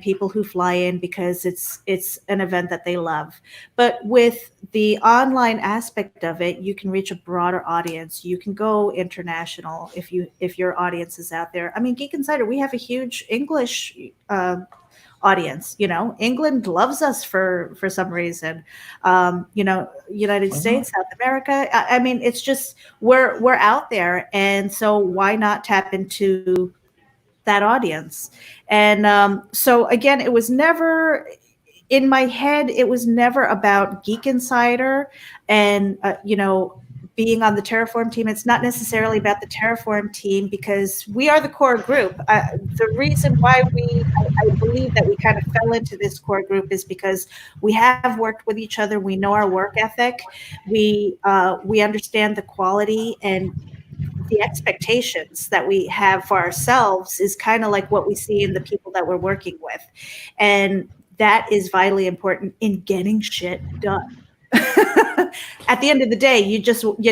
[SPEAKER 1] people who fly in because it's an event that they love. But with the online aspect of it, you can reach a broader audience. You can go international if your audience is out there. I mean, Geek Insider, we have a huge English audience. England loves us for some reason. United States, South America. I mean, it's just we're out there, and so why not tap into that audience? And so again, it was never in my head. It was never about Geek Insider and being on the Terraform team. It's not necessarily about the Terraform team, because we are the core group. The reason why I believe that we kind of fell into this core group is because we have worked with each other. We know our work ethic. We understand the quality, and the expectations that we have for ourselves is kind of like what we see in the people that we're working with. And that is vitally important in getting shit done. At the end of the day, you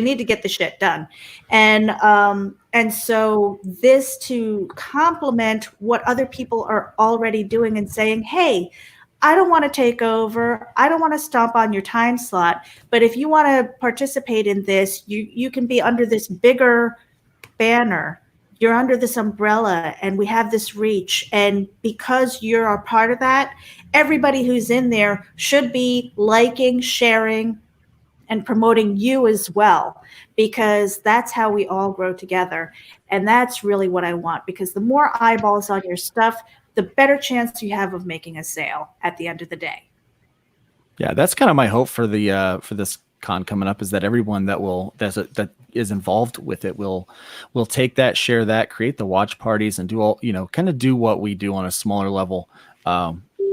[SPEAKER 1] need to get the shit done. And so this to complement what other people are already doing and saying, hey, I don't want to take over. I don't want to stomp on your time slot. But if you want to participate in this, you can be under this bigger banner. You're under this umbrella, and we have this reach. And because you're a part of that, everybody who's in there should be liking, sharing, and promoting you as well, because that's how we all grow together. And that's really what I want, because the more eyeballs on your stuff, the better chance you have of making a sale at the end of the day.
[SPEAKER 5] Yeah, that's kind of my hope for the for this con coming up, is that everyone that is involved with it will take that, share that, create the watch parties, and do all, kind of do what we do on a smaller level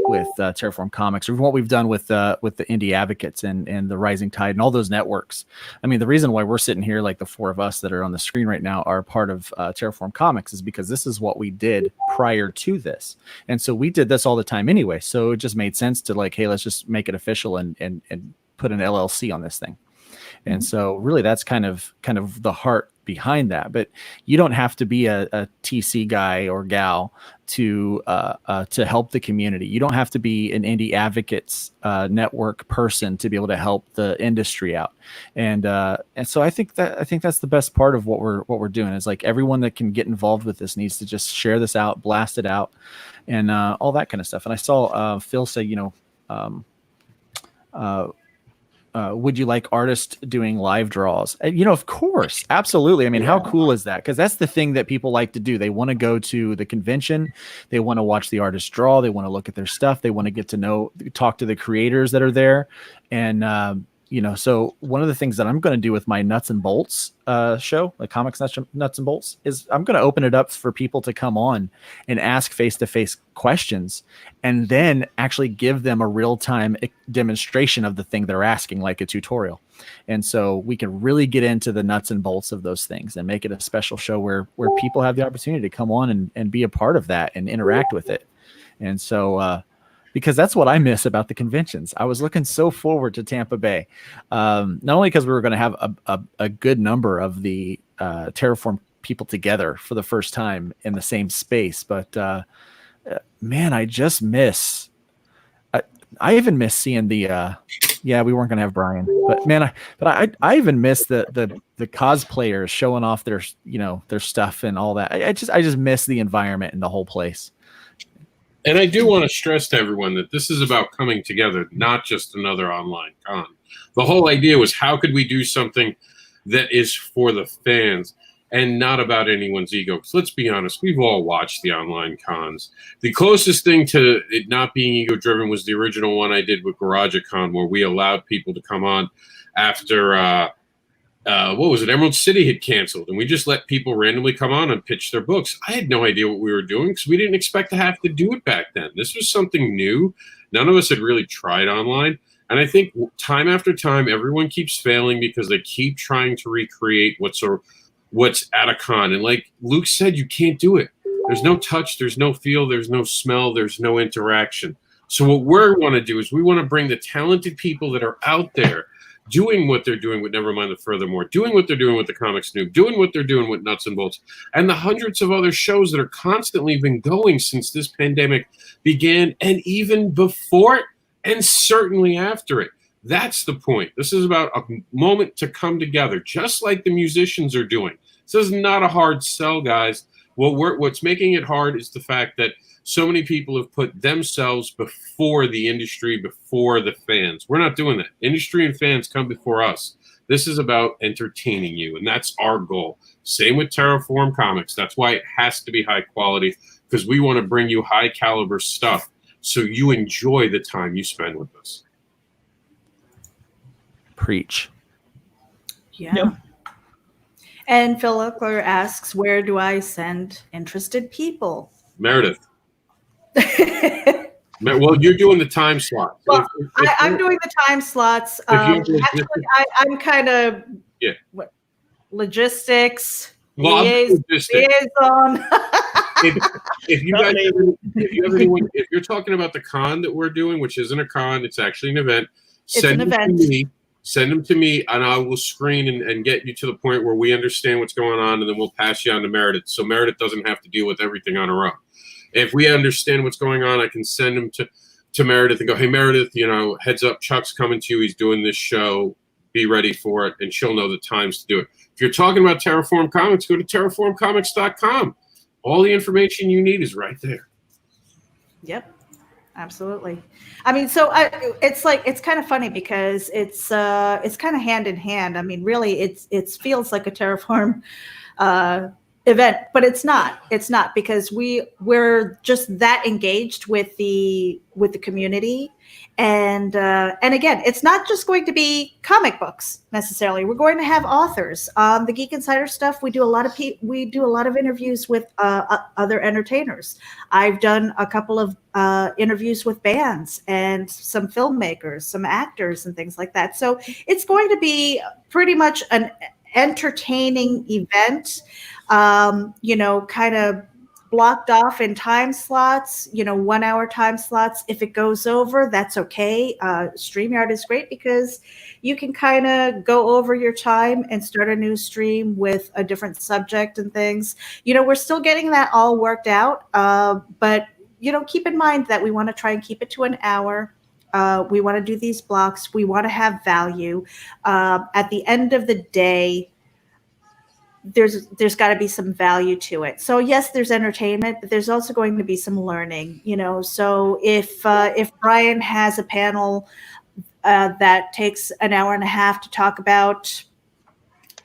[SPEAKER 5] with Terraform Comics, or what we've done with the Indie Advocates and the Rising Tide and all those networks. I mean, the reason why we're sitting here, like the four of us that are on the screen right now, are part of Terraform Comics, is because this is what we did prior to this. And so we did this all the time anyway. So it just made sense to like, hey, let's just make it official and put an LLC on this thing. And so really that's kind of the heart behind that. But you don't have to be a TC guy or gal to help the community. You don't have to be an Indie Advocates network person to be able to help the industry out. And so I think that's the best part of what we're doing, is like everyone that can get involved with this needs to just share this out, blast it out, and all that kind of stuff. And I saw Phil say, would you like artists doing live draws? And, of course, absolutely. I mean, how cool is that? Because that's the thing that people like to do. They want to go to the convention. They want to watch the artist draw. They want to look at their stuff. They want to get to talk to the creators that are there. And So one of the things that I'm going to do with my Nuts and Bolts show, like Comics Nuts and Bolts, is I'm going to open it up for people to come on and ask face-to-face questions, and then actually give them a real-time demonstration of the thing they're asking, like a tutorial. And so we can really get into the nuts and bolts of those things and make it a special show where people have the opportunity to come on and be a part of that and interact with it. And so, because that's what I miss about the conventions. I was looking so forward to Tampa Bay, not only because we were going to have a good number of the Terraform people together for the first time in the same space, but man, I just miss. I even miss seeing the. Yeah, we weren't going to have Brian, but man, I even miss the cosplayers showing off their their stuff and all that. I just miss the environment and the whole place.
[SPEAKER 4] And I do want to stress to everyone that this is about coming together, not just another online con. The whole idea was, how could we do something that is for the fans and not about anyone's ego? Because let's be honest, we've all watched the online cons. The closest thing to it not being ego-driven was the original one I did with GarageCon, where we allowed people to come on after what was it? Emerald City had canceled, and we just let people randomly come on and pitch their books. I had no idea what we were doing because we didn't expect to have to do it back then. This was something new. None of us had really tried online. And I think time after time, everyone keeps failing because they keep trying to recreate what's at a con. And like Luke said, you can't do it. There's no touch, there's no feel, there's no smell, there's no interaction. So what we want to do is we want to bring the talented people that are out there doing what they're doing with Nevermind the Furthermore, doing what they're doing with the Comics Noob, doing what they're doing with Nuts and Bolts, and the hundreds of other shows that are constantly been going since this pandemic began, and even before it, and certainly after it. That's the point. This is about a moment to come together, just like the musicians are doing. This is not a hard sell, guys. What's making it hard is the fact that so many people have put themselves before the industry, before the fans. We're not doing that. Industry and fans come before us. This is about entertaining you, and that's our goal. Same with Terraform Comics. That's why it has to be high quality, because we want to bring you high caliber stuff so you enjoy the time you spend with us.
[SPEAKER 5] Preach.
[SPEAKER 1] Yeah. Yep. And Phil Ockler asks, where do I send interested people?
[SPEAKER 4] Meredith. Well, you're doing the time slots.
[SPEAKER 1] Well, I'm doing the time slots. Actually, I'm kind of logistics.
[SPEAKER 4] Well,
[SPEAKER 1] liaison.
[SPEAKER 4] If you're talking about the con that we're doing, which isn't a con, it's actually an event. Send them to me, and I will screen and get you to the point where we understand what's going on, and then we'll pass you on to Meredith, so Meredith doesn't have to deal with everything on her own. If we understand what's going on, I can send them to Meredith and go, hey, Meredith, heads up, Chuck's coming to you. He's doing this show. Be ready for it. And she'll know the times to do it. If you're talking about Terraform Comics, go to terraformcomics.com. All the information you need is right there.
[SPEAKER 1] Yep, absolutely. I mean, so it's kind of funny because it's kind of hand in hand. I mean, really, it feels like a Terraform event, but it's not because we're just that engaged with the community, and again, it's not just going to be comic books necessarily. We're going to have authors. The Geek Insider stuff, we do a lot of interviews with other entertainers. I've done a couple of interviews with bands and some filmmakers, some actors, and things like that. So it's going to be pretty much an entertaining event. Kind of blocked off in time slots, 1 hour time slots. If it goes over, that's okay. StreamYard is great because you can kind of go over your time and start a new stream with a different subject and things. We're still getting that all worked out. But, keep in mind that we want to try and keep it to an hour. We want to do these blocks. We want to have value. At the end of the day, there's got to be some value to it. So yes, there's entertainment, but there's also going to be some learning, So if Brian has a panel that takes an hour and a half to talk about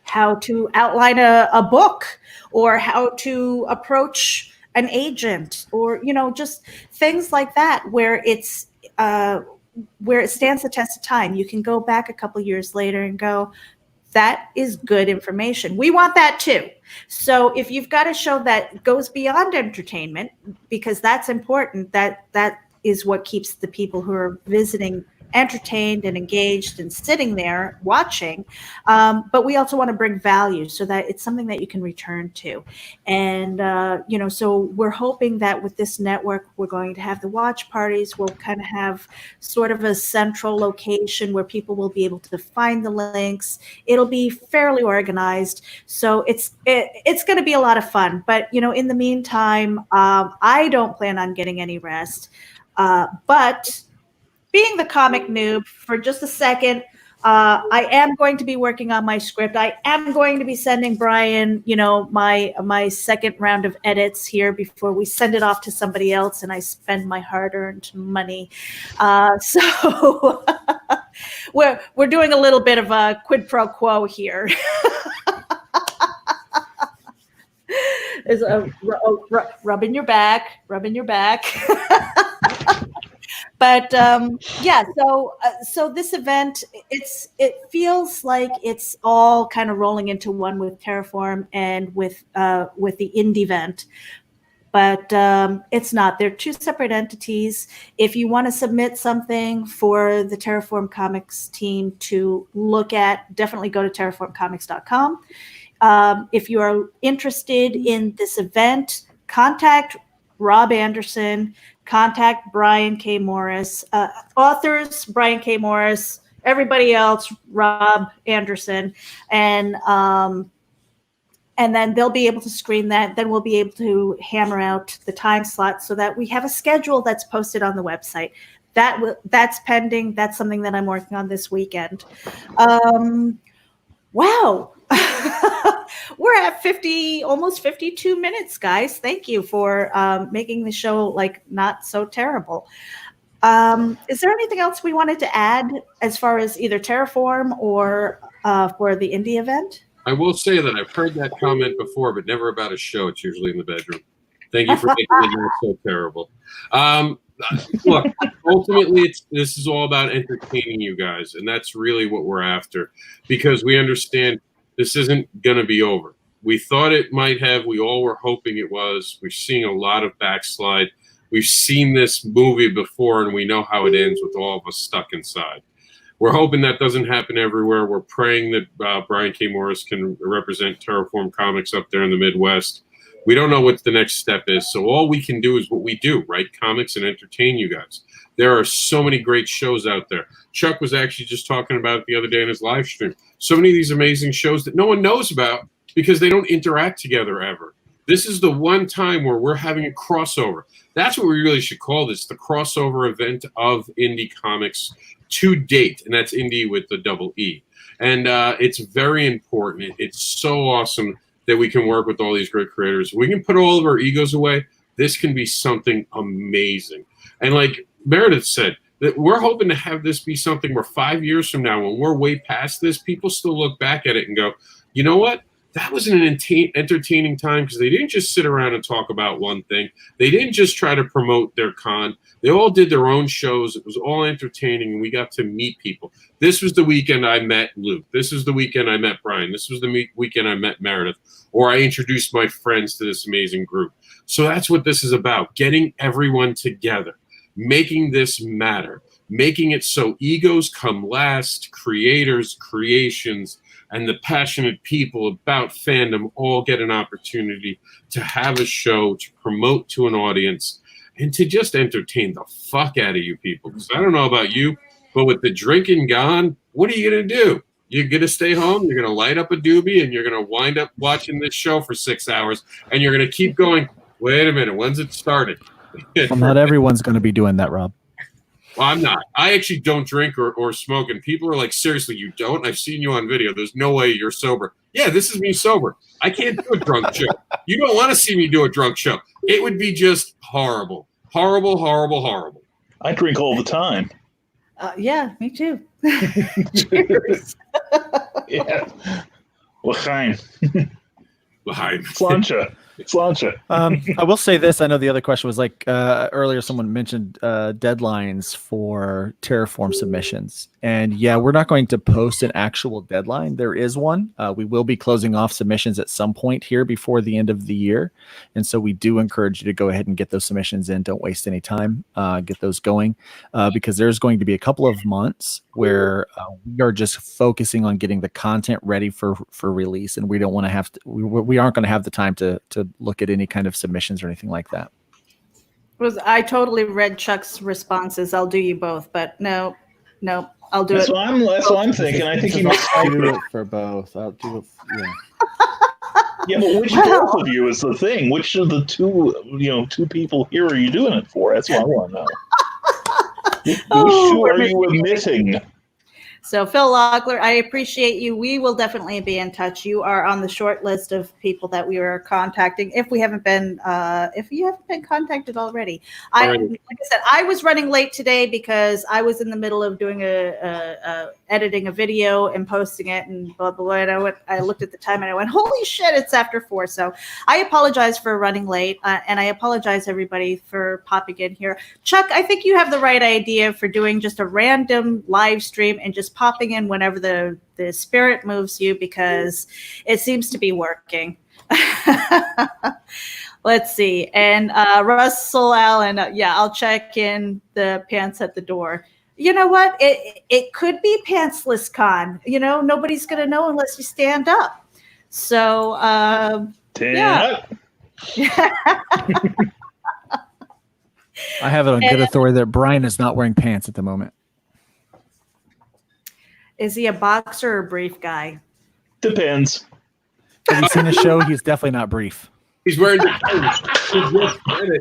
[SPEAKER 1] how to outline a book or how to approach an agent or, just things like that, where it's where it stands the test of time. You can go back a couple years later and go, that is good information. We want that too. So if you've got a show that goes beyond entertainment, because that's important, that is what keeps the people who are visiting entertained and engaged and sitting there watching. But we also want to bring value so that it's something that you can return to. And, so we're hoping that with this network, we're going to have the watch parties. We'll kind of have sort of a central location where people will be able to find the links. It'll be fairly organized. So it's going to be a lot of fun. But, in the meantime, I don't plan on getting any rest. But being the comic noob for just a second, I am going to be working on my script. I am going to be sending Brian, my second round of edits here before we send it off to somebody else and I spend my hard-earned money. So we're doing a little bit of a quid pro quo here. Is rubbing your back. But so this event, it feels like it's all kind of rolling into one with Terraform and with the indie event, but it's not. They're two separate entities. If you want to submit something for the Terraform Comics team to look at, definitely go to terraformcomics.com. If you are interested in this event, contact Rob Anderson. Contact Brian K. Morris, authors, Brian K. Morris, everybody else, Rob Anderson, and then they'll be able to screen that. Then we'll be able to hammer out the time slot so that we have a schedule that's posted on the website. That's pending. That's something that I'm working on this weekend. Wow. We're at almost 52 minutes, guys. Thank you for making the show not so terrible. Is there anything else we wanted to add as far as either Terraform or for the indie event?
[SPEAKER 4] I will say that I've heard that comment before, but never about a show. It's usually in the bedroom. Thank you for making it not so terrible. Look, ultimately, this is all about entertaining you guys, and that's really what we're after, because we understand this isn't going to be over. We thought it might have. We all were hoping it was. We're seeing a lot of backslide. We've seen this movie before, and we know how it ends with all of us stuck inside. We're hoping that doesn't happen everywhere. We're praying that Brian K. Morris can represent Terraform Comics up there in the Midwest. We don't know what the next step is, so all we can do is what we do, write comics and entertain you guys. There are so many great shows out there. Chuck was actually just talking about it the other day in his live stream. So many of these amazing shows that no one knows about because they don't interact together ever. This is the one time where we're having a crossover. That's what we really should call this, the crossover event of indie comics to date, and that's indie with the double E. And it's very important. It's so awesome that we can work with all these great creators. We can put all of our egos away. This can be something amazing. And like Meredith said, that we're hoping to have this be something where 5 years from now, when we're way past this, people still look back at it and go, you know what? That was an entertaining time, because they didn't just sit around and talk about one thing. They didn't just try to promote their con. They all did their own shows. It was all entertaining, and we got to meet people. This was the weekend I met Luke. This was the weekend I met Brian. This was the weekend I met Meredith, or I introduced my friends to this amazing group. So that's what this is about, getting everyone together, making this matter, making it so egos come last, creators, creations, and the passionate people about fandom all get an opportunity to have a show, to promote to an audience, and to just entertain the fuck out of you people. Because I don't know about you, but with the drinking gone, what are you going to do? You're going to stay home, you're going to light up a doobie, and you're going to wind up watching this show for 6 hours, and you're going to keep going, wait a minute, when's it started?
[SPEAKER 5] Well, not everyone's going to be doing that, Rob.
[SPEAKER 4] Well, I'm not. I actually don't drink or smoke, and people are like, seriously, you don't? I've seen you on video. There's no way you're sober. Yeah, this is me sober. I can't do a drunk show. You don't want to see me do a drunk show. It would be just horrible. Horrible, horrible, horrible.
[SPEAKER 2] I drink all the time.
[SPEAKER 1] Yeah, me too. Cheers.
[SPEAKER 2] Yeah. L'chaim.
[SPEAKER 4] L'chaim.
[SPEAKER 2] Slancha. Sláinte.
[SPEAKER 5] I will say this. I know the other question was like earlier someone mentioned deadlines for Terraform submissions. And yeah, we're not going to post an actual deadline. There is one. We will be closing off submissions at some point here before the end of the year. And so we do encourage you to go ahead and get those submissions in. Don't waste any time. Get those going because there's going to be a couple of months where we are just focusing on getting the content ready for release. And we don't want to have to, we aren't going to have the time to look at any kind of submissions or anything like that.
[SPEAKER 1] I totally read Chuck's responses. I'll do you both, but no, I'll do
[SPEAKER 2] That's
[SPEAKER 1] it.
[SPEAKER 2] what I'm thinking. I think he must
[SPEAKER 5] do it for both. I'll do it. Yeah.
[SPEAKER 2] Yeah, but which both of you is the thing? Which of the two people here are you doing it for? That's what I want to know. Which two are you omitting?
[SPEAKER 1] So Phil Lockler, I appreciate you. We will definitely be in touch. You are on the short list of people that we are contacting. If you haven't been contacted already, like I said, I was running late today because I was in the middle of doing editing a video and posting it and blah blah blah. And I looked at the time and I went, holy shit, it's after 4. So I apologize for running late, and I apologize everybody for popping in here. Chuck, I think you have the right idea for doing just a random live stream and just popping in whenever the spirit moves you, because it seems to be working. Let's see. And Russell Allen, I'll check in the pants at the door. You know what? It could be Pantsless Con. Nobody's going to know unless you stand up. So,
[SPEAKER 2] yeah.
[SPEAKER 5] I have it on good authority that Brian is not wearing pants at the moment.
[SPEAKER 1] Is he a boxer or brief guy?
[SPEAKER 2] Depends.
[SPEAKER 5] Have you seen his show? He's definitely not brief.
[SPEAKER 4] He's wearing the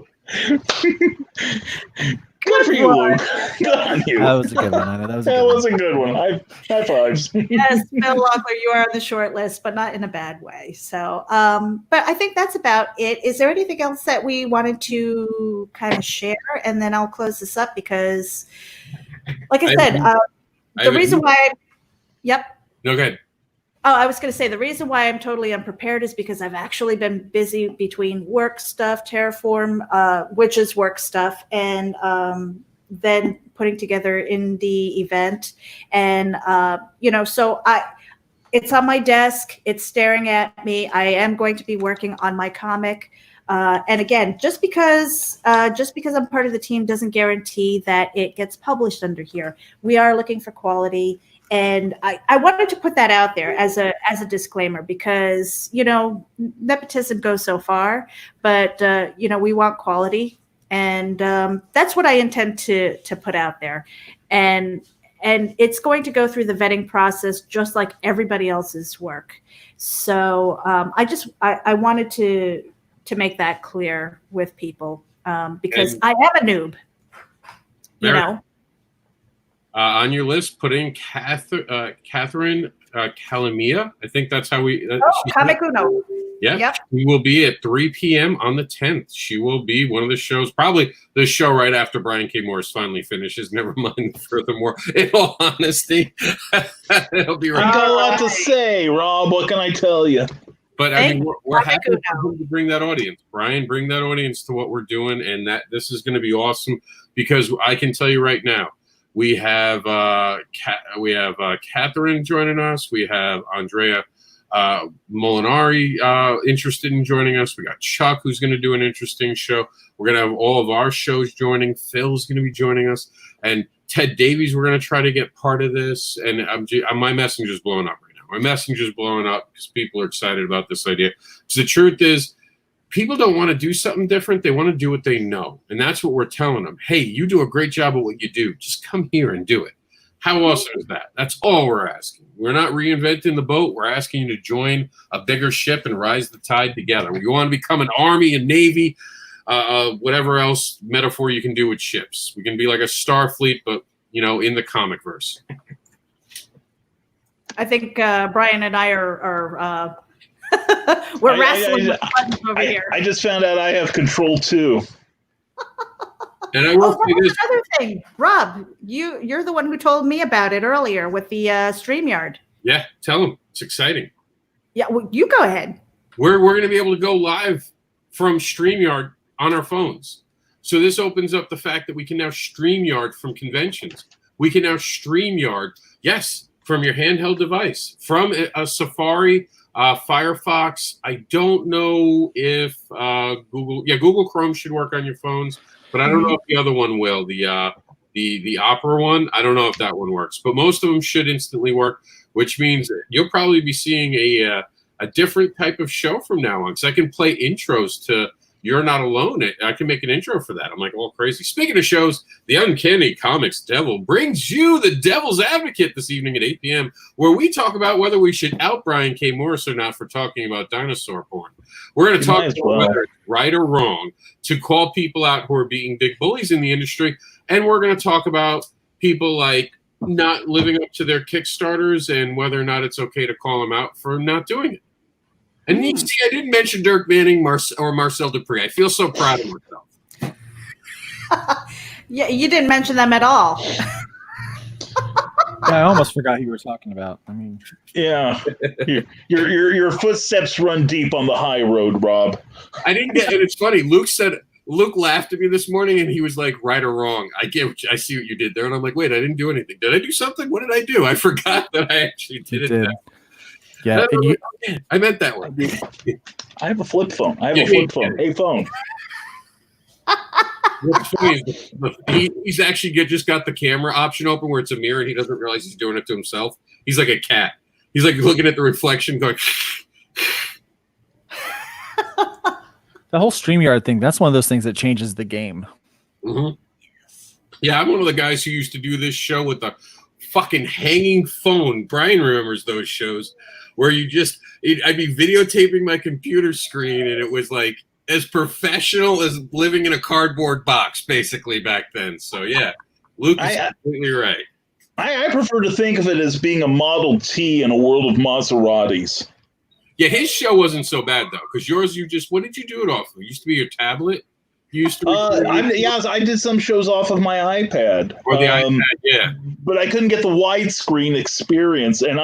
[SPEAKER 2] Good for you, Luke. Good on you.
[SPEAKER 5] That was a good one. I know that was
[SPEAKER 2] a good one. High fives.
[SPEAKER 1] Yes, Phil Lockler, you are on the short list, but not in a bad way. So, but I think that's about it. Is there anything else that we wanted to kind of share? And then I'll close this up because, like I said, the reason why. Yep.
[SPEAKER 4] No, go ahead.
[SPEAKER 1] Oh, I was going to say the reason why I'm totally unprepared is because I've actually been busy between work stuff, Terraform, which is work stuff, and then putting together in the event. And, so it's on my desk. It's staring at me. I am going to be working on my comic. And again, just because I'm part of the team doesn't guarantee that it gets published under here. We are looking for quality. And I wanted to put that out there as a disclaimer because, nepotism goes so far, but, we want quality. And that's what I intend to put out there. And it's going to go through the vetting process just like everybody else's work. So I wanted to make that clear with people because I am a noob,
[SPEAKER 4] on your list, put in Catherine Calamia. I think that's how we.
[SPEAKER 1] Comic Uno.
[SPEAKER 4] Yeah,
[SPEAKER 1] yep.
[SPEAKER 4] She will be at 3 p.m. on the 10th. She will be one of the shows, probably the show right after Brian K. Morris finally finishes. Never mind, furthermore, in all honesty, it'll be right.
[SPEAKER 2] I got a lot to say, Rob. What can I tell you?
[SPEAKER 4] But I mean, we're happy to bring that audience. Brian, bring that audience to what we're doing, and that this is going to be awesome because I can tell you right now. We have Catherine joining us. We have Andrea Molinari interested in joining us. We got Chuck, who's going to do an interesting show. We're going to have all of our shows joining. Phil's going to be joining us, and Ted Davies. We're going to try to get part of this. And my messenger's blowing up right now. My messenger's blowing up because people are excited about this idea. Because the truth is, people don't want to do something different. They want to do what they know. And that's what we're telling them. Hey, you do a great job at what you do. Just come here and do it. How awesome is that? That's all we're asking. We're not reinventing the boat. We're asking you to join a bigger ship and rise the tide together. We want to become an army and navy, whatever else metaphor you can do with ships. We can be like a Starfleet, but, in the comic verse.
[SPEAKER 1] I think Brian and I are we're wrestling with buttons over here.
[SPEAKER 2] I just found out I have control too.
[SPEAKER 4] And I will say this.
[SPEAKER 1] Another thing, Rob, you're the one who told me about it earlier with the StreamYard.
[SPEAKER 4] Yeah, tell them. It's exciting.
[SPEAKER 1] Yeah, well, you go ahead.
[SPEAKER 4] We're going to be able to go live from StreamYard on our phones. So this opens up the fact that we can now StreamYard from conventions. We can now StreamYard, yes, from your handheld device, from a Safari, Firefox. I don't know if Google Chrome should work on your phones, but I don't know if the other one will. The Opera one, I don't know if that one works, but most of them should instantly work, which means you'll probably be seeing a different type of show from now on. Because I can play intros to You're Not Alone. I can make an intro for that. I'm like all crazy. Speaking of shows, the Uncanny Comics Devil brings you the Devil's Advocate this evening at 8 p.m., where we talk about whether we should out Brian K. Morris or not for talking about dinosaur porn. We're going to talk about whether it's right or wrong to call people out who are being big bullies in the industry. And we're going to talk about people like not living up to their Kickstarters and whether or not it's okay to call them out for not doing it. And you see, I didn't mention Dirk Manning or Marcel Dupree. I feel so proud of myself.
[SPEAKER 1] Yeah, you didn't mention them at all.
[SPEAKER 5] Yeah, I almost forgot who you were talking about. I mean,
[SPEAKER 2] yeah, your footsteps run deep on the high road, Rob.
[SPEAKER 4] I didn't get, and it's funny. Luke laughed at me this morning, and he was like, "Right or wrong? I see what you did there." And I'm like, "Wait, I didn't do anything. Did I do something? What did I do? I forgot that I actually did it."
[SPEAKER 5] Yeah,
[SPEAKER 4] I meant that one.
[SPEAKER 2] I have a flip phone. Hey, phone.
[SPEAKER 4] What's funny is he's actually just got the camera option open where it's a mirror, and he doesn't realize he's doing it to himself. He's like a cat. He's like looking at the reflection, going.
[SPEAKER 5] The whole StreamYard thing, that's one of those things that changes the game.
[SPEAKER 4] Mm-hmm. Yeah, I'm one of the guys who used to do this show with the fucking hanging phone. Brian remembers those shows where I'd be videotaping my computer screen, and it was like as professional as living in a cardboard box, basically, back then. So, yeah, Luke is completely right.
[SPEAKER 2] I prefer to think of it as being a Model T in a world of Maseratis.
[SPEAKER 4] Yeah, his show wasn't so bad, though, because yours, what did you do it off of? It used to be your tablet? You used to
[SPEAKER 2] I did some shows off of my iPad.
[SPEAKER 4] Or the iPad, yeah.
[SPEAKER 2] But I couldn't get the widescreen experience, and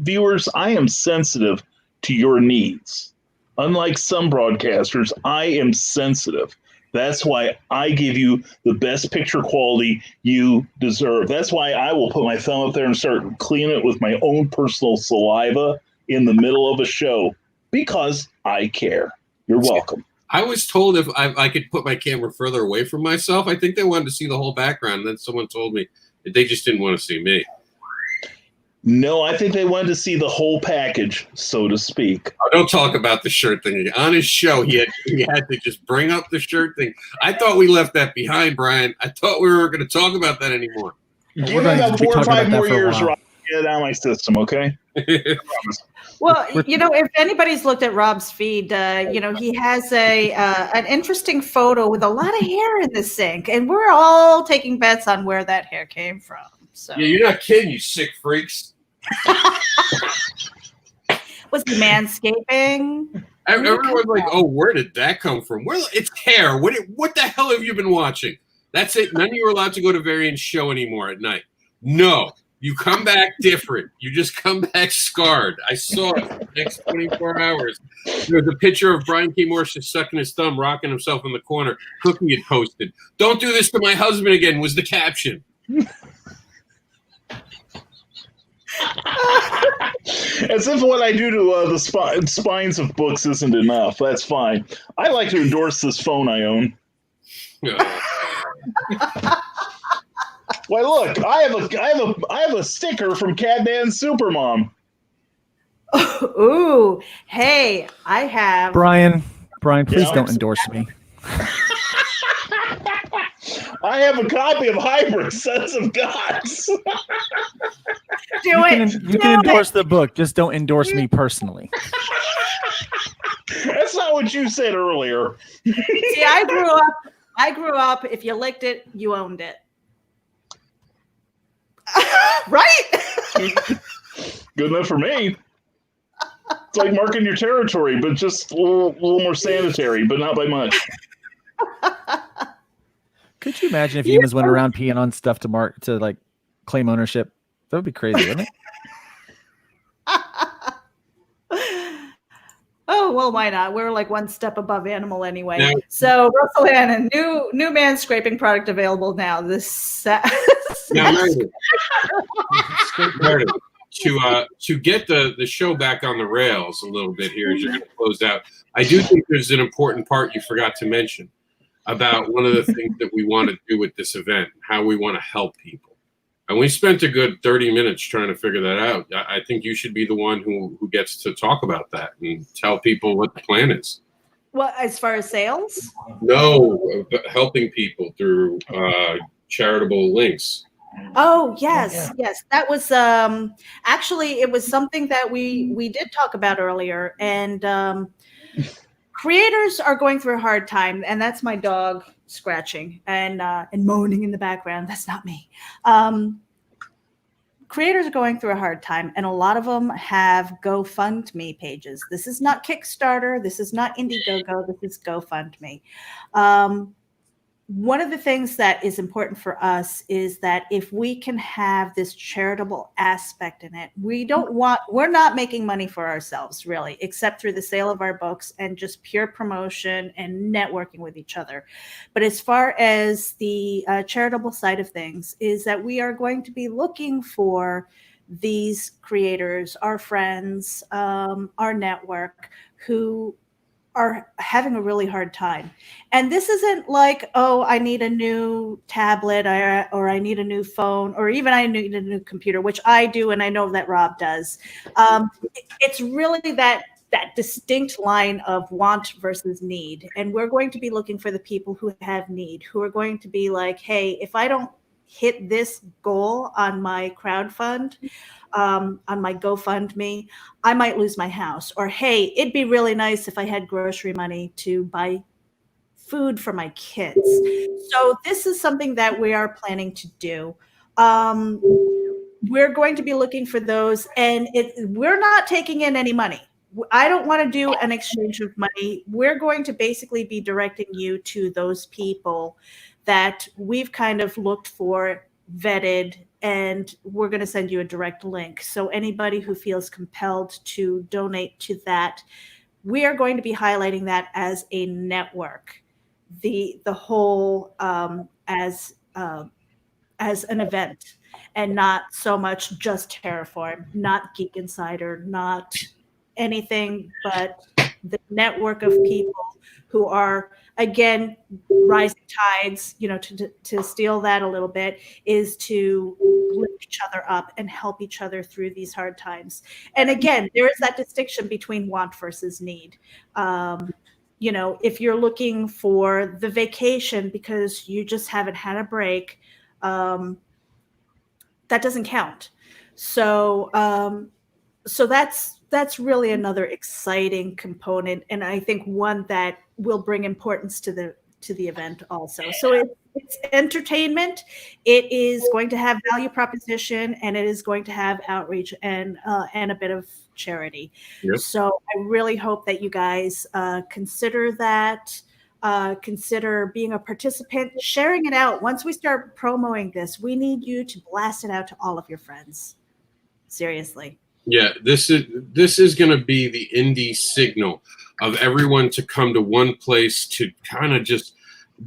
[SPEAKER 2] viewers, I am sensitive to your needs. Unlike some broadcasters, I am sensitive. That's why I give you the best picture quality you deserve. That's why I will put my thumb up there and start cleaning it with my own personal saliva in the middle of a show because I care. You're welcome.
[SPEAKER 4] I was told if I could put my camera further away from myself. I think they wanted to see the whole background. And then someone told me that they just didn't want to see me.
[SPEAKER 2] No, I think they wanted to see the whole package, so to speak.
[SPEAKER 4] Oh, don't talk about the shirt thing. On his show, he had to just bring up the shirt thing. I thought we left that behind, Brian. I thought we weren't going to talk about that anymore.
[SPEAKER 2] Give me about 4 or 5 more years, Rob. Get it out of my system, okay?
[SPEAKER 1] Well, if anybody's looked at Rob's feed, he has an interesting photo with a lot of hair in the sink, and we're all taking bets on where that hair came from. So.
[SPEAKER 4] Yeah, you're not kidding, you sick freaks.
[SPEAKER 1] Was he manscaping?
[SPEAKER 4] Everyone's like, "Oh, where did that come from?" It's hair. What the hell have you been watching? That's it. None of you are allowed to go to Varian's show anymore at night. No. You come back different. You just come back scarred. I saw it for the next 24 hours. There was a picture of Brian K. Morris just sucking his thumb, rocking himself in the corner. Cookie had posted. "Don't do this to my husband again," was the caption.
[SPEAKER 2] As if what I do to the spines of books isn't enough. That's fine. I like to endorse this phone I own. Why, look! I have a sticker from Catman Supermom.
[SPEAKER 1] Ooh, hey! I have
[SPEAKER 5] Brian, please don't endorse me.
[SPEAKER 2] I have a copy of Hybrid Sons of Gods.
[SPEAKER 5] You can endorse the book, just don't endorse me personally.
[SPEAKER 2] That's not what you said earlier.
[SPEAKER 1] See, I grew up. If you licked it, you owned it. Right?
[SPEAKER 2] Good enough for me. It's like marking your territory, but just a little more sanitary, but not by much.
[SPEAKER 5] Could you imagine if humans went around peeing on stuff to claim ownership? That would be crazy, wouldn't it?
[SPEAKER 1] Oh Well, why not? We're like one step above animal anyway.
[SPEAKER 4] Now-
[SPEAKER 1] So, Russell Annan, new manscaping product available now.
[SPEAKER 4] Now, Meredith, to get the show back on the rails a little bit here as you're going to close out, I do think there's an important part you forgot to mention about one of the things that we want to do with this event, how we want to help people. And we spent a good 30 minutes trying to figure that out. I think you should be the one who gets to talk about that and tell people what the plan is.
[SPEAKER 1] Well, as far as sales?
[SPEAKER 4] No, helping people through charitable links.
[SPEAKER 1] Oh, yes. That was actually, it was something that we did talk about earlier. And creators are going through a hard time, and that's my dog scratching and moaning in the background. That's not me. Creators are going through a hard time, and a lot of them have GoFundMe pages. This is not Kickstarter. This is not Indiegogo. This is GoFundMe. One of the things that is important for us is that if we can have this charitable aspect in it, we're not making money for ourselves really, except through the sale of our books and just pure promotion and networking with each other. But as far as the charitable side of things is that we are going to be looking for these creators, our friends, our network, who are having a really hard time. And this isn't like, oh, I need a new tablet or I need a new phone, or even I need a new computer, which I do, and I know that Rob does. It's really that distinct line of want versus need. And we're going to be looking for the people who have need, who are going to be like, hey, if I don't hit this goal on my crowdfund, on my GoFundMe, I might lose my house. Or, hey, it'd be really nice if I had grocery money to buy food for my kids. So this is something that we are planning to do. We're going to be looking for those, and we're not taking in any money. I don't want to do an exchange of money. We're going to basically be directing you to those people that we've kind of looked for, vetted, and we're going to send you a direct link. So anybody who feels compelled to donate to that, we are going to be highlighting that as a network, the whole as an event, and not so much just Terraform, not Geek Insider, not anything but the network of people who are, again, rising tides, to steal that a little bit, is to lift each other up and help each other through these hard times. And again, there is that distinction between want versus need. If you're looking for the vacation because you just haven't had a break, that doesn't count. So that's really another exciting component, and I think one that will bring importance to the event also. So it's entertainment. It is going to have value proposition, and it is going to have outreach and a bit of charity.
[SPEAKER 4] Yep.
[SPEAKER 1] So I really hope that you guys consider that. Consider being a participant, sharing it out. Once we start promoting this, we need you to blast it out to all of your friends. Seriously.
[SPEAKER 4] Yeah, this is going to be the indie signal of everyone to come to one place to kind of just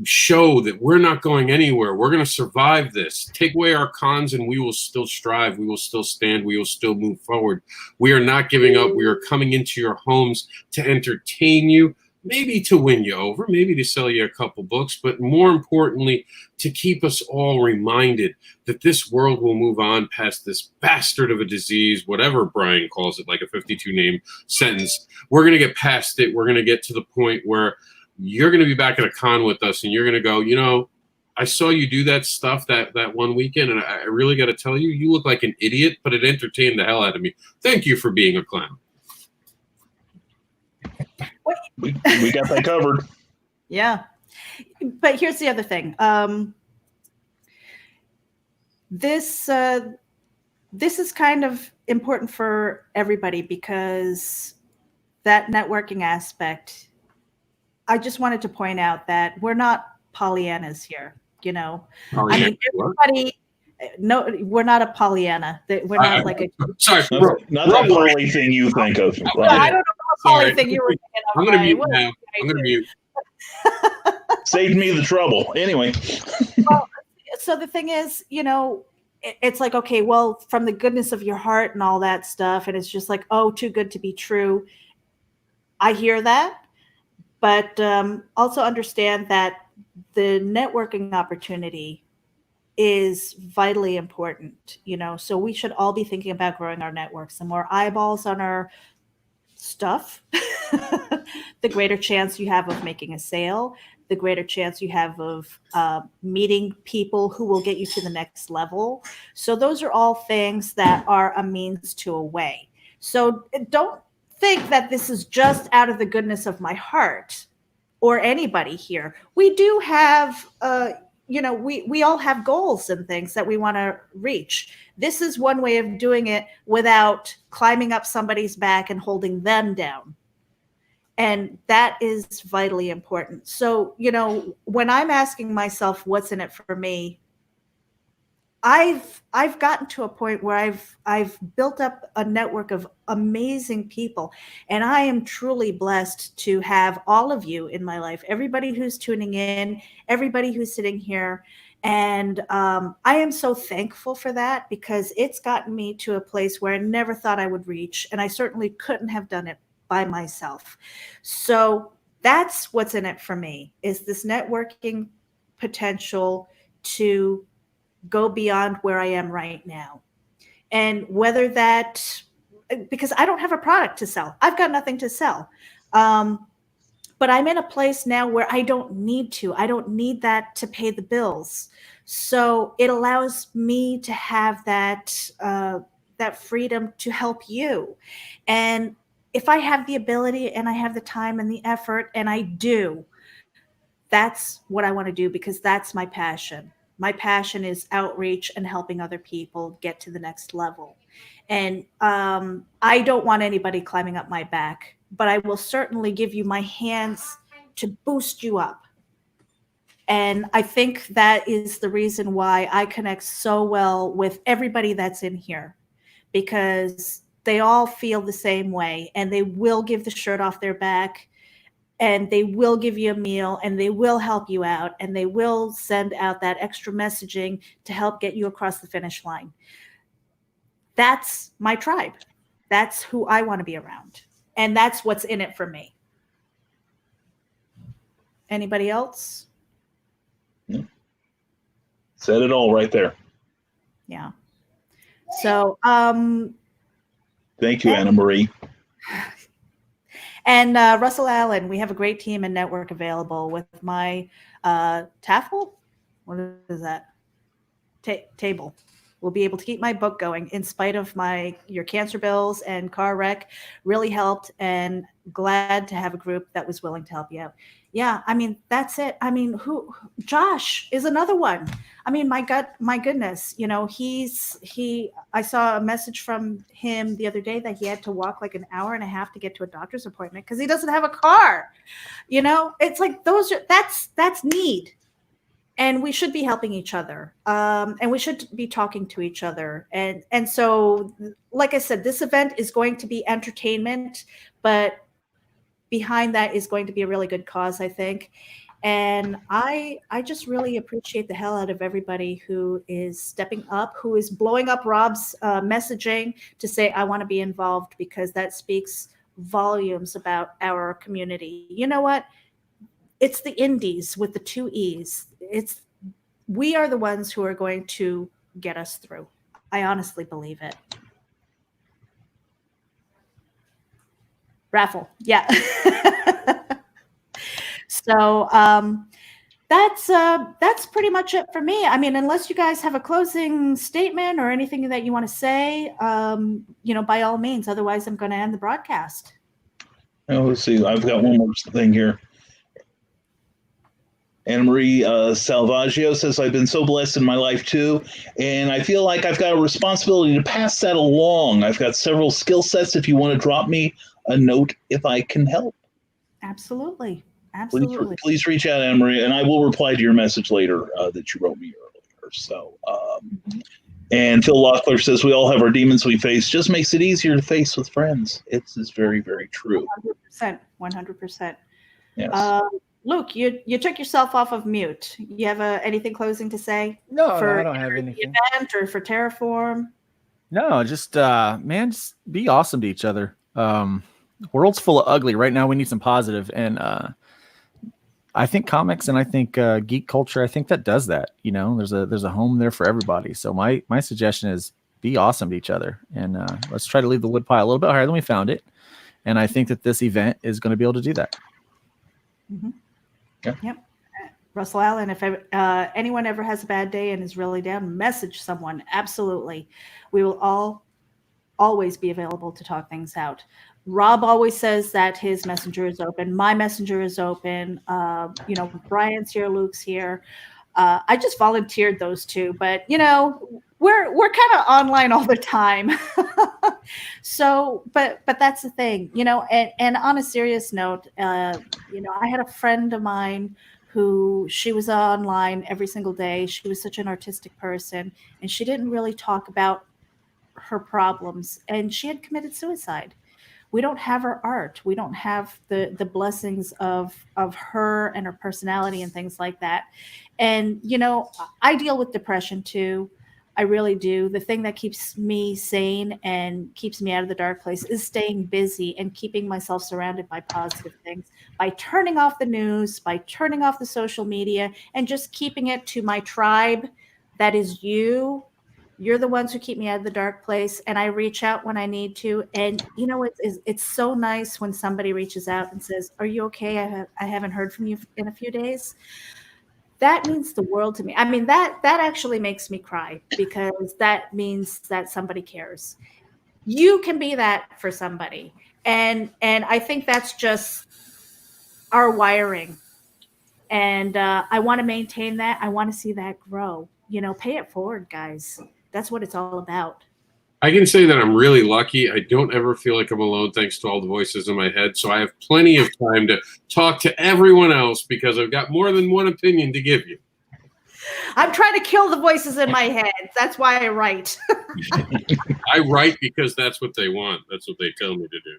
[SPEAKER 4] show that we're not going anywhere. We're going to survive this. Take away our cons and we will still strive. We will still stand. We will still move forward. We are not giving up. We are coming into your homes to entertain you, maybe to win you over, maybe to sell you a couple books, but more importantly, to keep us all reminded that this world will move on past this bastard of a disease, whatever Brian calls it, like a 52-name sentence. We're going to get past it. We're going to get to the point where you're going to be back at a con with us, and you're going to go, I saw you do that stuff that one weekend, and I really got to tell you, you look like an idiot, but it entertained the hell out of me. Thank you for being a clown.
[SPEAKER 2] We got that covered.
[SPEAKER 1] Yeah. But here's the other thing. This is kind of important for everybody because that networking aspect, I just wanted to point out that we're not Pollyannas here, I mean, everybody, no, we're not a Pollyanna. We're not like a.
[SPEAKER 4] Sorry,
[SPEAKER 2] not the early thing you think of.
[SPEAKER 1] I don't know how Macaulay thing you were thinking of.
[SPEAKER 4] I'm going to
[SPEAKER 1] right?
[SPEAKER 4] mute now. I'm going to mute.
[SPEAKER 2] Saved me the trouble. Anyway.
[SPEAKER 1] Well, so the thing is, it's like, okay, well, from the goodness of your heart and all that stuff, and it's just like, oh, too good to be true. I hear that, but also understand that the networking opportunity is vitally important, so we should all be thinking about growing our networks. The more eyeballs on our stuff, the greater chance you have of making a sale, the greater chance you have of meeting people who will get you to the next level. So those are all things that are a means to a way. So don't think that this is just out of the goodness of my heart or anybody here. We do have, we all have goals and things that we want to reach. This is one way of doing it without climbing up somebody's back and holding them down. And that is vitally important. So, when I'm asking myself what's in it for me, I've gotten to a point where I've built up a network of amazing people, and I am truly blessed to have all of you in my life, everybody who's tuning in, everybody who's sitting here. And I am so thankful for that, because it's gotten me to a place where I never thought I would reach, and I certainly couldn't have done it by myself. So that's what's in it for me, is this networking potential to go beyond where I am right now. And whether that, because I don't have a product to sell, I've got nothing to sell. But I'm in a place now where I don't need that to pay the bills. So it allows me to have that freedom to help you. And if I have the ability and I have the time and the effort, and I do, that's what I want to do, because that's my passion. My passion is outreach and helping other people get to the next level. And I don't want anybody climbing up my back, but I will certainly give you my hands to boost you up. And I think that is the reason why I connect so well with everybody that's in here, because they all feel the same way, and they will give the shirt off their back, and they will give you a meal, and they will help you out, and they will send out that extra messaging to help get you across the finish line. That's my tribe. That's who I want to be around. And that's what's in it for me. Anybody else?
[SPEAKER 2] Said it all right there.
[SPEAKER 1] Yeah. So,
[SPEAKER 2] thank you, Anna Marie.
[SPEAKER 1] And Russell Allen, we have a great team and network available with my TAFL. What is that? Table. We'll be able to keep my book going in spite of your cancer bills and car wreck. Really helped, and glad to have a group that was willing to help you out. Yeah, I mean, that's it. I mean, Josh is another one. I mean, my goodness, I saw a message from him the other day that he had to walk like an hour and a half to get to a doctor's appointment because he doesn't have a car. It's like that's need. And we should be helping each other. And we should be talking to each other. And so, like I said, this event is going to be entertainment, but behind that is going to be a really good cause, I think. And I just really appreciate the hell out of everybody who is stepping up, who is blowing up Rob's messaging to say, I want to be involved, because that speaks volumes about our community. You know what? It's the indies with the 2 E's. We are the ones who are going to get us through. I honestly believe it. Raffle. Yeah. So that's pretty much it for me. I mean, unless you guys have a closing statement or anything that you want to say, by all means. Otherwise, I'm going to end the broadcast.
[SPEAKER 2] Oh, let's see. I've got one more thing here. Anna Marie Salvaggio says, I've been so blessed in my life too, and I feel like I've got a responsibility to pass that along. I've got several skill sets. If you want to drop me a note, if I can help.
[SPEAKER 1] Absolutely.
[SPEAKER 2] Please reach out, Anna Marie, and I will reply to your message later that you wrote me earlier. So And Phil Loeffler says we all have our demons we face. Just makes it easier to face with friends. It's very, very true.
[SPEAKER 1] 100%.
[SPEAKER 2] Yes.
[SPEAKER 1] Luke, you took yourself off of mute. You have anything closing to say?
[SPEAKER 5] No,
[SPEAKER 1] for
[SPEAKER 5] I don't have anything.
[SPEAKER 1] The event or for Terraform?
[SPEAKER 5] No, just man, just be awesome to each other. World's full of ugly right now. We need some positive, and I think comics and I think geek culture, I think that does that. You know, there's a home there for everybody. So my suggestion is be awesome to each other, and let's try to leave the wood pile a little bit higher than we found it. And I think that this event is going to be able to do that.
[SPEAKER 1] Mm-hmm.
[SPEAKER 2] Yeah.
[SPEAKER 1] Yep. Russell Allen, if anyone ever has a bad day and is really down, message someone. Absolutely. We will always be available to talk things out. Rob always says that his messenger is open. My messenger is open. Brian's here, Luke's here. I just volunteered those two, but we're kind of online all the time. So, but that's the thing, and on a serious note, I had a friend of mine who she was online every single day. She was such an artistic person, and she didn't really talk about her problems, and she had committed suicide. We don't have her art. We don't have the blessings of her and her personality and things like that. And, I deal with depression too. I really do. The thing that keeps me sane and keeps me out of the dark place is staying busy and keeping myself surrounded by positive things, by turning off the news, by turning off the social media, and just keeping it to my tribe. That is you. You're the ones who keep me out of the dark place, and I reach out when I need to. And it's so nice when somebody reaches out and says, "Are you okay? I haven't heard from you in a few days." That means the world to me. I mean, that actually makes me cry, because that means that somebody cares. You can be that for somebody, and I think that's just our wiring. And I want to maintain that. I want to see that grow. Pay it forward, guys. That's what it's all about.
[SPEAKER 4] I can say that I'm really lucky. I don't ever feel like I'm alone thanks to all the voices in my head. So I have plenty of time to talk to everyone else because I've got more than one opinion to give you.
[SPEAKER 1] I'm trying to kill the voices in my head. That's why I write.
[SPEAKER 4] I write because that's what they want. That's what they tell me to do.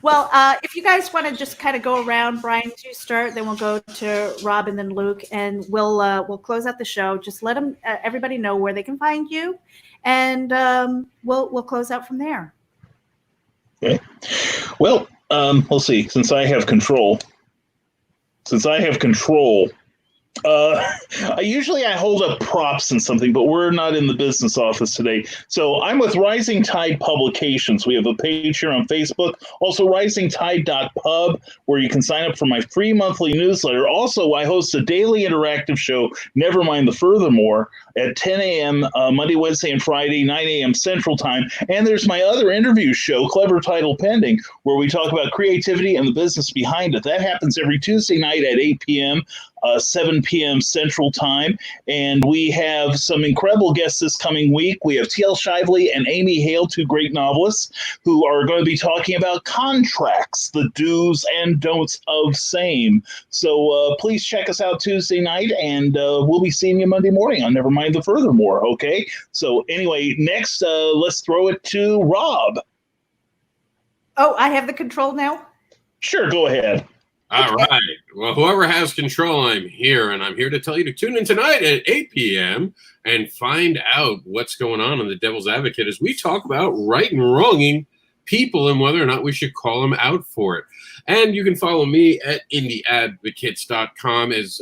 [SPEAKER 1] Well, if you guys want to just kind of go around, Brian, you start, then we'll go to Rob and then Luke, and we'll close out the show. Just let everybody know where they can find you, and we'll close out from there.
[SPEAKER 2] Okay. Well, we'll see. Since I have control, usually I hold up props and something, but we're not in the business office today. So I'm with Rising Tide Publications. We have a page here on Facebook. Also, risingtide.pub, where you can sign up for my free monthly newsletter. Also, I host a daily interactive show, Never Mind the Furthermore, at 10 a.m. Monday, Wednesday, and Friday, 9 a.m. Central Time. And there's my other interview show, Clever Title Pending, where we talk about creativity and the business behind it. That happens every Tuesday night at 8 p.m., 7 p.m. Central Time. And we have some incredible guests this coming week. We have T.L. Shively and Amy Hale, two great novelists, who are going to be talking about contracts, the do's and don'ts of same. So please check us out Tuesday night, and we'll be seeing you Monday morning on Never Mind the Furthermore, okay? So anyway, next, let's throw it to Rob.
[SPEAKER 1] Oh, I have the control now?
[SPEAKER 2] Sure, go ahead.
[SPEAKER 4] All right. Well, whoever has control, I'm here, and I'm here to tell you to tune in tonight at 8 p.m. and find out what's going on The Devil's Advocate as we talk about right and wronging people and whether or not we should call them out for it. And you can follow me at indieadvocates.com, as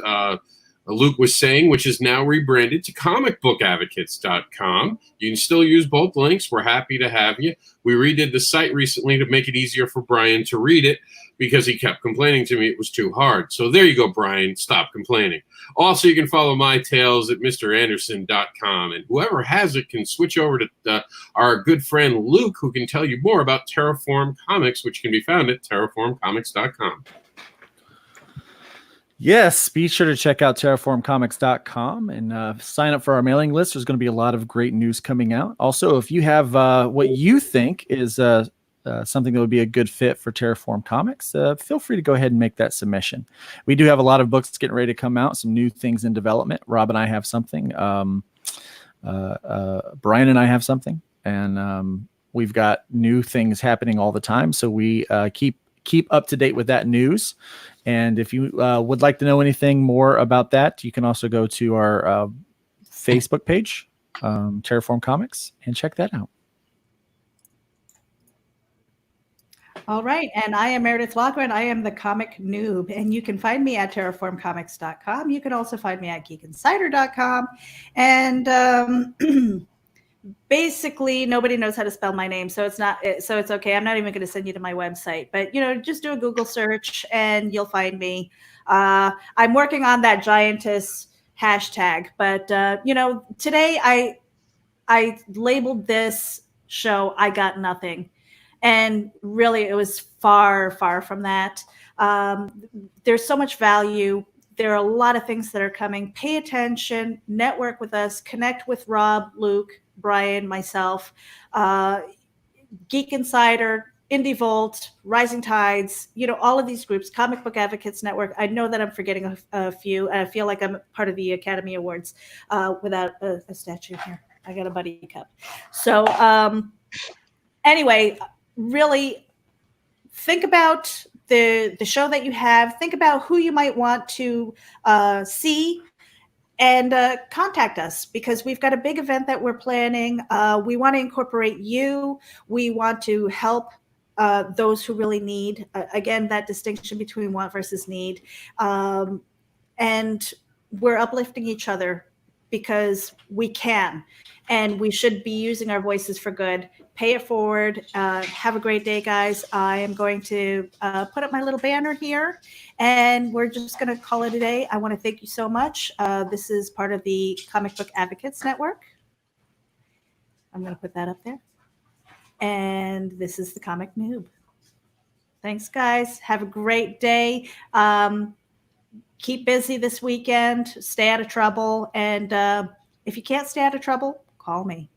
[SPEAKER 4] Luke was saying, which is now rebranded to comicbookadvocates.com. You can still use both links. We're happy to have you. We redid the site recently to make it easier for Brian to read it, because he kept complaining to me it was too hard. So there you go, Brian. Stop complaining. Also, you can follow my tales at mranderson.com. And whoever has it can switch over to our good friend Luke, who can tell you more about Terraform Comics, which can be found at terraformcomics.com.
[SPEAKER 5] Yes, be sure to check out terraformcomics.com and sign up for our mailing list. There's going to be a lot of great news coming out. Also, if you have what you think is something that would be a good fit for Terraform Comics, feel free to go ahead and make that submission. We do have a lot of books getting ready to come out, some new things in development. Rob and I have something. Brian and I have something. And we've got new things happening all the time. So we keep up to date with that news. And if you would like to know anything more about that, you can also go to our Facebook page, Terraform Comics, and check that out.
[SPEAKER 1] All right. And I am Meredith Walker, and I am the Comic Noob. And you can find me at terraformcomics.com. You can also find me at geekinsider.com. And basically, nobody knows how to spell my name, so it's okay. I'm not even going to send you to my website. But, just do a Google search, and you'll find me. I'm working on that giantess hashtag. But, today I labeled this show I Got Nothing. And really, it was far, far from that. There's so much value. There are a lot of things that are coming. Pay attention, network with us, connect with Rob, Luke, Brian, myself, Geek Insider, Indie Volt, Rising Tides, all of these groups, Comic Book Advocates Network. I know that I'm forgetting a few, and I feel like I'm part of the Academy Awards without a statue here. I got a buddy cup. So anyway, really think about the show that you have. Think about who you might want to see, and contact us, because we've got a big event that we're planning. We want to incorporate you. We want to help those who really need. Again, that distinction between want versus need. And we're uplifting each other because we can. And we should be using our voices for good. Pay it forward. Have a great day, guys. I am going to put up my little banner here, and we're just going to call it a day. I want to thank you so much. This is part of the Comic Book Advocates Network. I'm going to put that up there. And this is the Comic Noob. Thanks, guys. Have a great day. Keep busy this weekend. Stay out of trouble. And if you can't stay out of trouble, call me.